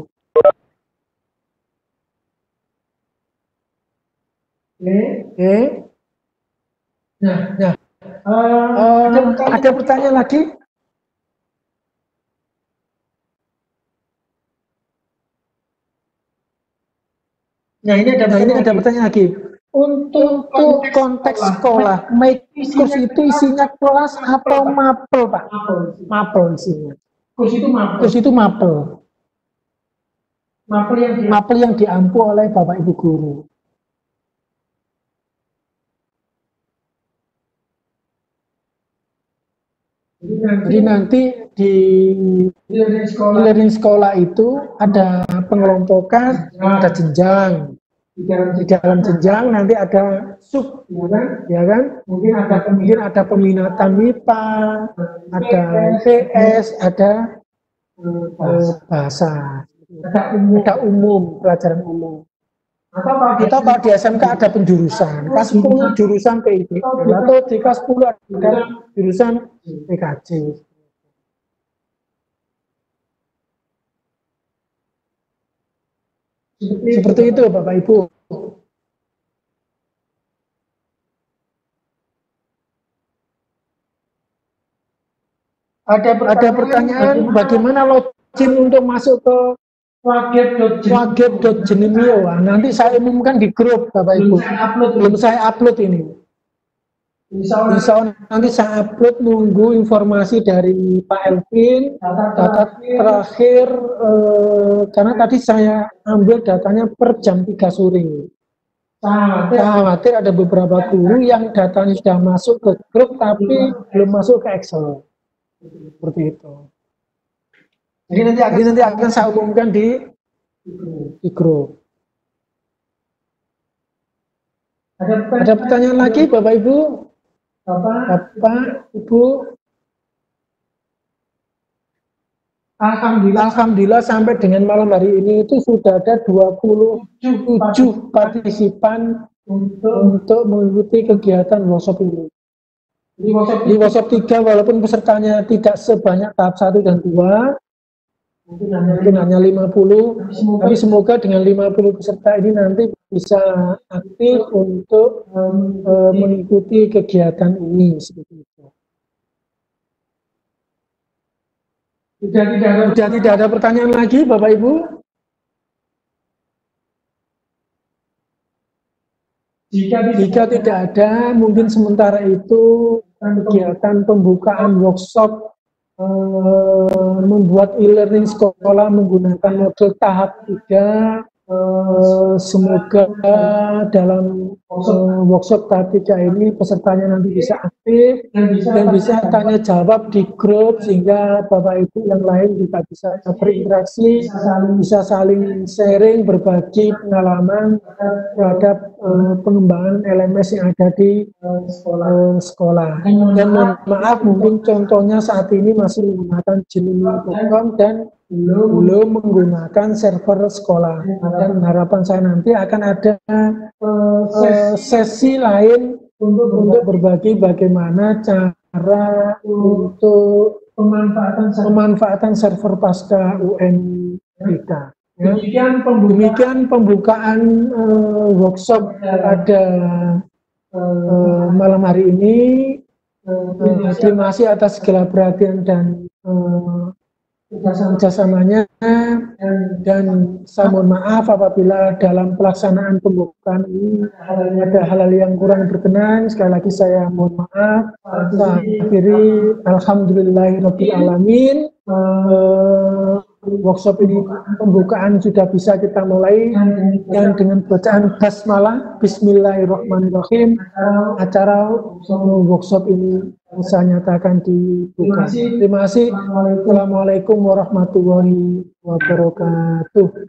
Oke. Nah, ada pertanyaan lagi? Nah, ini ada pertanyaan lagi. Untuk konteks sekolah, kurs itu isinya kelas atau mapel, Pak? Mapel isinya. Kurs itu mapel. Mapel yang diampu oleh Bapak Ibu guru. Jadi nanti di learning sekolah itu ada pengelompokan, ada jenjang. Di dalam jenjang nanti ada sub, ya kan? Mungkin ada peminatan MIPA, ada PS, ada bahasa, ada umum, pelajaran umum. Atau kalau di SMK ada penjurusan, kelas 10 jurusan PIBL, atau di kelas 10 ada jurusan PKJ. Seperti itu Bapak Ibu. Ada pertanyaan bagaimana login untuk masuk ke Wagep.Jenimio. Nanti saya umumkan di grup Bapak Ibu. Belum saya upload ini. Insya Allah nanti saya upload, nunggu informasi dari Pak Elvin. Data terakhir karena tadi saya ambil datanya per jam 3 sore. Saya khawatir ada beberapa guru yang datanya sudah masuk ke grup tapi belum masuk ke Excel. Seperti itu. Jadi nanti akan saya umumkan di grup. Ada pertanyaan lagi Bapak Ibu? Bapak Ibu? Alhamdulillah sampai dengan malam hari ini itu sudah ada 27 partisipan untuk mengikuti kegiatan workshop ini. Di workshop 3 walaupun pesertanya tidak sebanyak tahap 1 dan 2, mungkin hanya 50, tapi semoga dengan 50 peserta ini nanti bisa aktif untuk mengikuti kegiatan ini seperti itu. Sudah tidak ada pertanyaan lagi Bapak Ibu? Jika tidak ada, mungkin sementara itu kegiatan pembukaan workshop membuat e-learning sekolah menggunakan model tahap 3. Semoga dalam workshop tahap 3 ini pesertanya nanti bisa aktif dan bisa tanya jawab di grup sehingga Bapak Ibu yang lain juga bisa berinteraksi, bisa saling sharing, berbagi pengalaman terhadap pengembangan LMS yang ada di sekolah. Dan mohon maaf, mungkin contohnya saat ini masih menggunakan Jenimio.com dan belum menggunakan server sekolah. Dan harapan saya nanti akan ada sesi lain untuk berbagi bagaimana cara untuk pemanfaatan server pasca UN kita. Ya. Demikian pembukaan workshop pada malam hari ini. Terima kasih atas segala perhatian dan kerjasamanya, dan saya mohon maaf apabila dalam pelaksanaan pembukaan ini ada hal-hal yang kurang berkenan. Sekali lagi saya mohon maaf. Saya akhiri alhamdulillahirabbil alamin. Workshop ini pembukaan sudah bisa kita mulai dan dengan bacaan basmalah bismillahirrahmanirrahim acara workshop ini saya nyatakan dibuka. Terima kasih. Assalamualaikum warahmatullahi wabarakatuh.